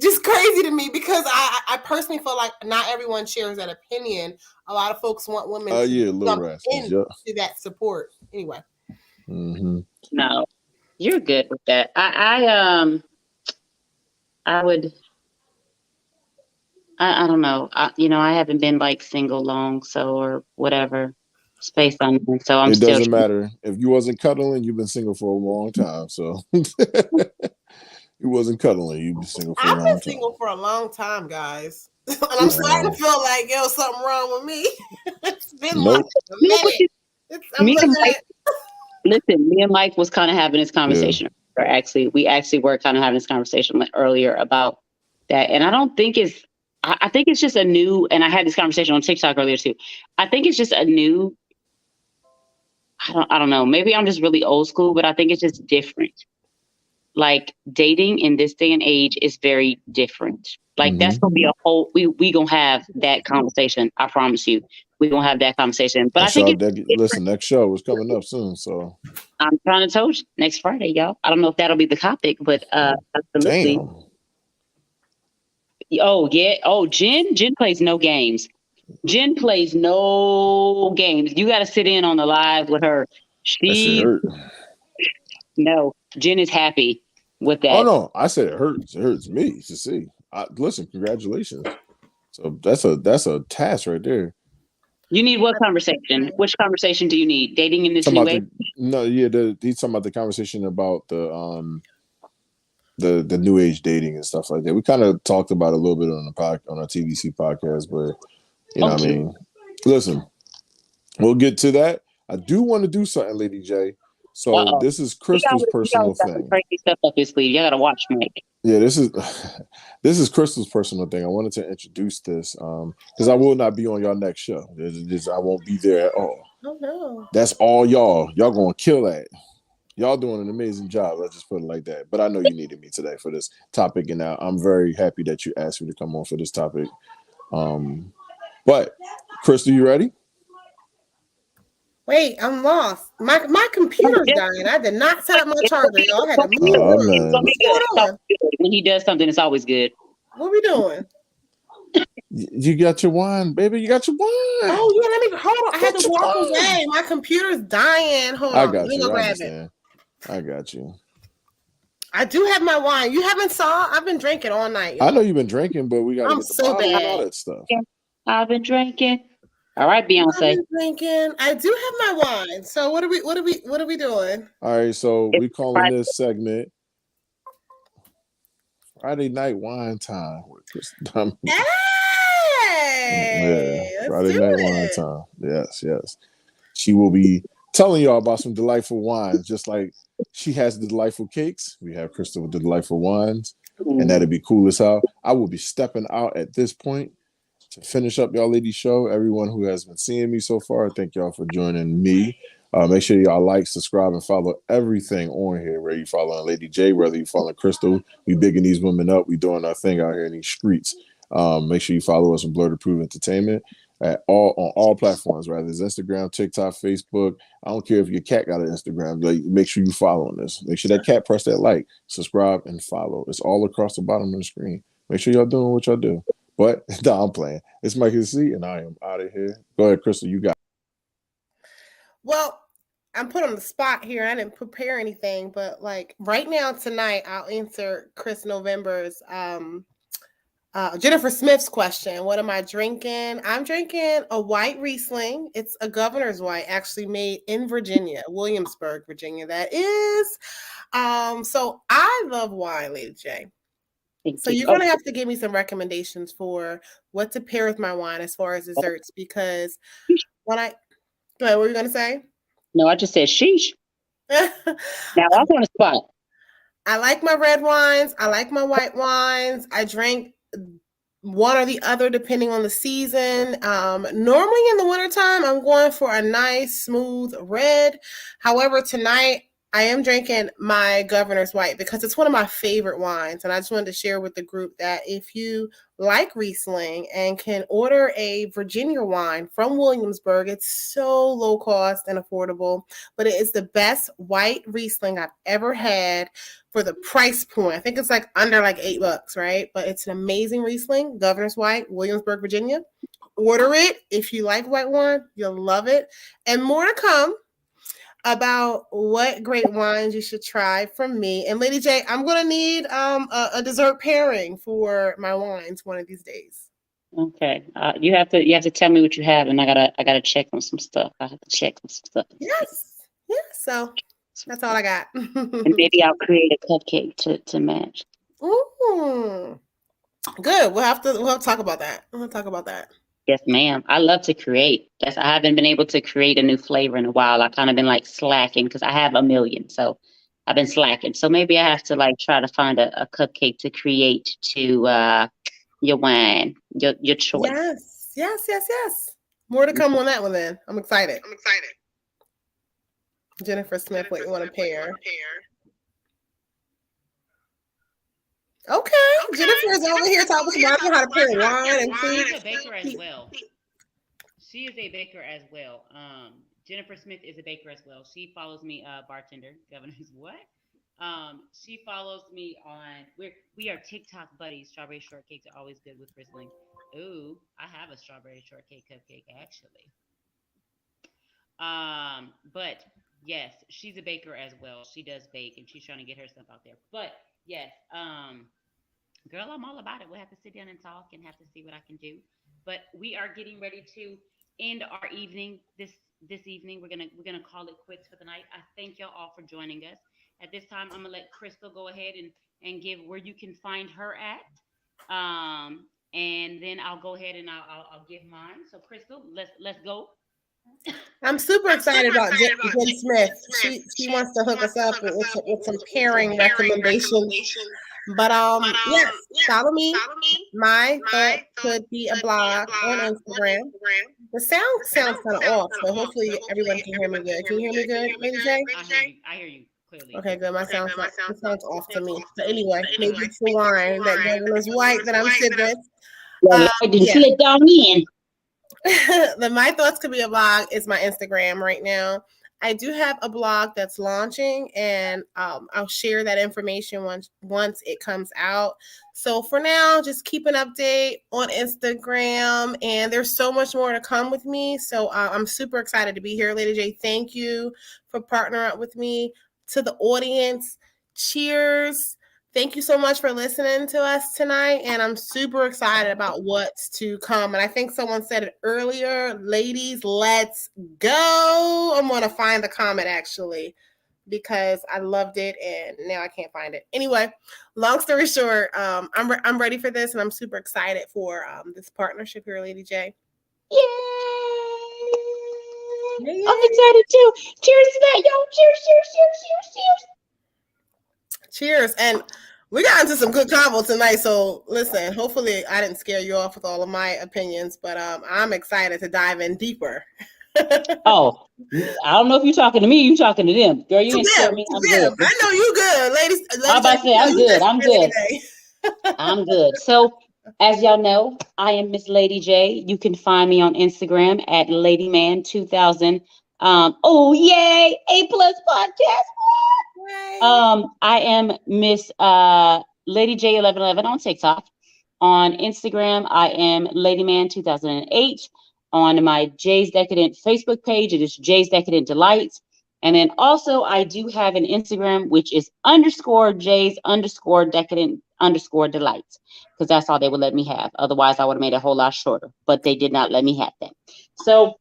Just crazy to me because I personally feel like not everyone shares that opinion. A lot of folks want women to jump into that support. Anyway. Mm-hmm. No, you're good with that. I don't know. I haven't been like single long, so or whatever. Space on me, so I'm still. It doesn't matter if you wasn't cuddling. You've been single for a long time, so you wasn't cuddling. You've been single for a long time. I've been single for a long time, guys, and I'm starting to feel like something wrong with me. It's been like a minute. Me and Mike was kind of having this conversation we actually were kind of having this conversation earlier about that. And I don't think I think it's just a new, and I had this conversation on TikTok earlier too. I think it's just a new, I don't know, maybe I'm just really old school, but I think it's just different. Like dating in this day and age is very different. Like that's gonna be a whole, we gonna have that conversation. I promise you, we gonna have that conversation. But I think listen, next show is coming up soon, so I'm trying to tell you next Friday, y'all. I don't know if that'll be the topic, but absolutely. Damn. Oh yeah. Oh, Jen plays no games. Jen plays no games. You got to sit in on the live with her. That shit hurt. No, Jen is happy with that. Oh no, I said it hurts. It hurts me to see. Listen, congratulations. So that's a task right there. You need what conversation? Which conversation do you need? Dating in this new way? He's talking about the conversation about the new age dating and stuff like that. We kind of talked about it a little bit on our TVC podcast, but you know what I mean? Listen, we'll get to that. I do want to do something, Lady J. So this is Crystle's personal thing. Crazy stuff up his sleeve. You got to watch Mike. Yeah, this is Crystle's personal thing. I wanted to introduce this because I will not be on y'all next show. I won't be there at all. Oh no. That's all y'all. Y'all gonna kill that. Y'all doing an amazing job. Let's just put it like that. But I know you needed me today for this topic, and I'm very happy that you asked me to come on for this topic. But Crystle, you ready? Wait, I'm lost. My computer's dying. I did not set up my charger. Y'all had to move. It's gonna be good. When he does something, it's always good. What we doing? You got your wine, baby. You got your wine. Oh yeah, let me hold on. I had to walk away. My computer's dying. Hold on. I got you. Grab it. I got you. I do have my wine. You haven't saw? I've been drinking all night. I know you've been drinking, but we got to get the bottle and all that stuff. I've been drinking. All right, Beyonce. I've been drinking. I do have my wine. So what are we doing? All right, so we calling this segment Friday Night Wine Time with Crystle Dominique. Hey, yeah, Friday Night Wine Time. Yes. She will be telling y'all about some delightful wines, just like she has the delightful cakes. We have Crystle with the delightful wines, and that'd be cool as hell. I will be stepping out at this point to finish up y'all ladies show. Everyone who has been seeing me so far, thank y'all for joining me. Make sure y'all like, subscribe, and follow everything on here. Whether you following Lady J, whether you following Crystle, we bigging these women up. We doing our thing out here in these streets. Make sure you follow us on Blurred Approved Entertainment on all platforms, whether it's Instagram, TikTok, Facebook. I don't care if your cat got an Instagram. Like, make sure you following this. Make sure that cat press that like, subscribe, and follow. It's all across the bottom of the screen. Make sure y'all doing what y'all do. But no, I'm playing. It's Mike Hennessy, and I am out of here. Go ahead, Crystle. You got it. Well, I'm put on the spot here. I didn't prepare anything, but like right now tonight, I'll answer Chris November's Jennifer Smith's question. What am I drinking? I'm drinking a white Riesling. It's a governor's white, actually made in Virginia, Williamsburg, Virginia. That is. So I love wine, Lady J. So you're going to have to give me some recommendations for what to pair with my wine as far as desserts, because go ahead, what were you going to say? No, I just said sheesh. Now I'm on the spot. I like my red wines. I like my white wines. I drink one or the other depending on the season. Normally in the wintertime, I'm going for a nice, smooth red. However, tonight, I am drinking my Governor's White because it's one of my favorite wines. And I just wanted to share with the group that if you like Riesling and can order a Virginia wine from Williamsburg, it's so low cost and affordable, but it is the best white Riesling I've ever had for the price point. I think it's like under like $8, right? But it's an amazing Riesling, Governor's White, Williamsburg, Virginia. Order it. If you like white wine, you'll love it. And more to come about what great wines you should try from me. And Lady J, I'm gonna need a dessert pairing for my wines one of these days. Okay, you have to tell me what you have, and I gotta check on some stuff. I have to check on some stuff. Yes. So that's all I got. And maybe I'll create a cupcake to match. Ooh, good. We'll talk about that. We'll talk about that. Yes, ma'am. I love to create. I haven't been able to create a new flavor in a while. I kind of been like slacking because I have a million. So I've been slacking. So maybe I have to like try to find a cupcake to create to your wine, your choice. Yes. More to come on that one then. I'm excited. Jennifer Smith, what you want to pair? Okay. Jennifer is over here talking about how to pair wine and food. She's a baker as well. She is a baker as well. Jennifer Smith is a baker as well. She follows me, bartender, Governor's what? She follows me on we are TikTok buddies. Strawberry shortcakes are always good with Crystal. Ooh, I have a strawberry shortcake cupcake actually. But yes, she's a baker as well. She does bake and she's trying to get her stuff out there. But yes, girl, I'm all about it. We'll have to sit down and talk and have to see what I can do. But we are getting ready to end our evening this evening. We're gonna call it quits for the night. I thank y'all all for joining us. At this time, I'm gonna let Crystal go ahead and give where you can find her at. And then I'll go ahead and I'll give mine. So Crystal, let's go. I'm super excited about Jen Smith. She wants to hook us up with some pairing recommendations. But yes, follow me. My thought could be a blog on Instagram. The sound sounds kind of off, but hopefully everyone can hear me good. Can you hear me good, Lady J? I hear you clearly. Okay, good. My sound sounds off to me. So anyway, maybe it's the wine that Governor's White that I'm sipping. Sit down in. The My Thoughts Could Be a Blog is my Instagram right now. I do have a blog that's launching, and I'll share that information once it comes out. So for now, just keep an update on Instagram, and there's so much more to come with me. So I'm super excited to be here, Lady J. Thank you for partnering up with me. To the audience, cheers. Thank you so much for listening to us tonight, and I'm super excited about what's to come. And I think someone said it earlier, ladies, let's go. I'm going to find the comment, actually, because I loved it, and now I can't find it. Anyway, long story short, I'm ready for this, and I'm super excited for this partnership here, Lady J. Yay! I'm excited, too. Cheers to that, yo. Cheers. Cheers. And we got into some good combo tonight. So listen, hopefully I didn't scare you off with all of my opinions, but I'm excited to dive in deeper. Oh, I don't know if you're talking to me, you're talking to them. Girl, you ain't scared me. I'm good. I know you good, ladies. I'm about to say, I'm good. I'm good. So as y'all know, I am Miss Lady J. You can find me on Instagram at LadyMan2000. Oh yay, A+ podcast. I am Miss Lady J1111 on TikTok. On Instagram, I am LadyMan2008. On my J's Decadent Facebook page, it is J's Decadent Delights. And then also I do have an Instagram, which is _J's_Decadent_Delights, because that's all they would let me have. Otherwise, I would have made it a whole lot shorter, but they did not let me have that. So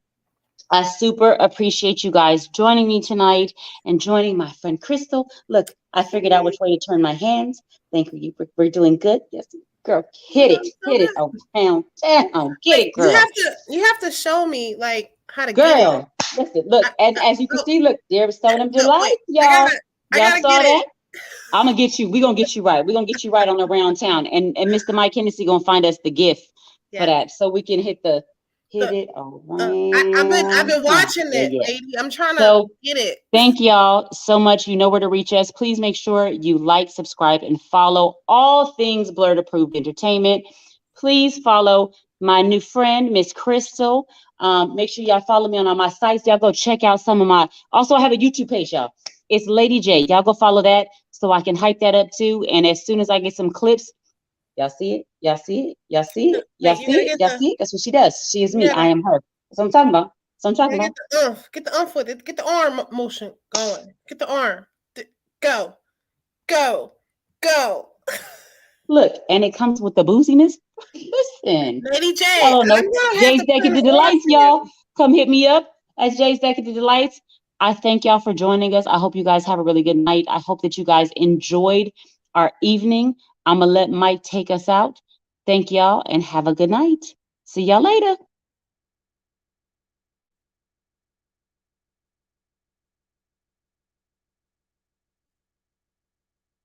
I super appreciate you guys joining me tonight and joining my friend Crystal. Look, I figured out which way to turn my hands. Thank you. We're doing good. Yes, girl, hit it. Oh, down. Get it, girl. You have to show me like how to get it. Girl, listen, look, as you can see, look, there's Stonem Delight, y'all. Y'all saw that? I'm gonna get you. We're gonna get you right. We're gonna get you right on around town. And Mr. Mike Hennessy gonna find us the gift for that, so we can hit it. I've been watching it, lady. I'm trying to get it. Thank y'all so much. You know where to reach us. Please make sure you like, subscribe, and follow all things Blurred Approved Entertainment. Please follow my new friend, Miss Crystal. Make sure y'all follow me on all my sites. Y'all go check out some of my. Also, I have a YouTube page, y'all. It's Lady J. Y'all go follow that so I can hype that up too. And as soon as I get some clips. Y'all see it? Y'all see it? Y'all see it? Y'all see it? Y'all see it? That's what she does. She is me. I am her. That's what I'm talking about. Get the foot. Get the arm motion going. Get the arm. Go. Look, and it comes with the booziness. Listen. Lady J. Jay's Decadent Delights, y'all. Come hit me up at Jay's Decadent Delights. I thank y'all for joining us. I hope you guys have a really good night. I hope that you guys enjoyed our evening. I'm going to let Mike take us out. Thank y'all and have a good night. See y'all later.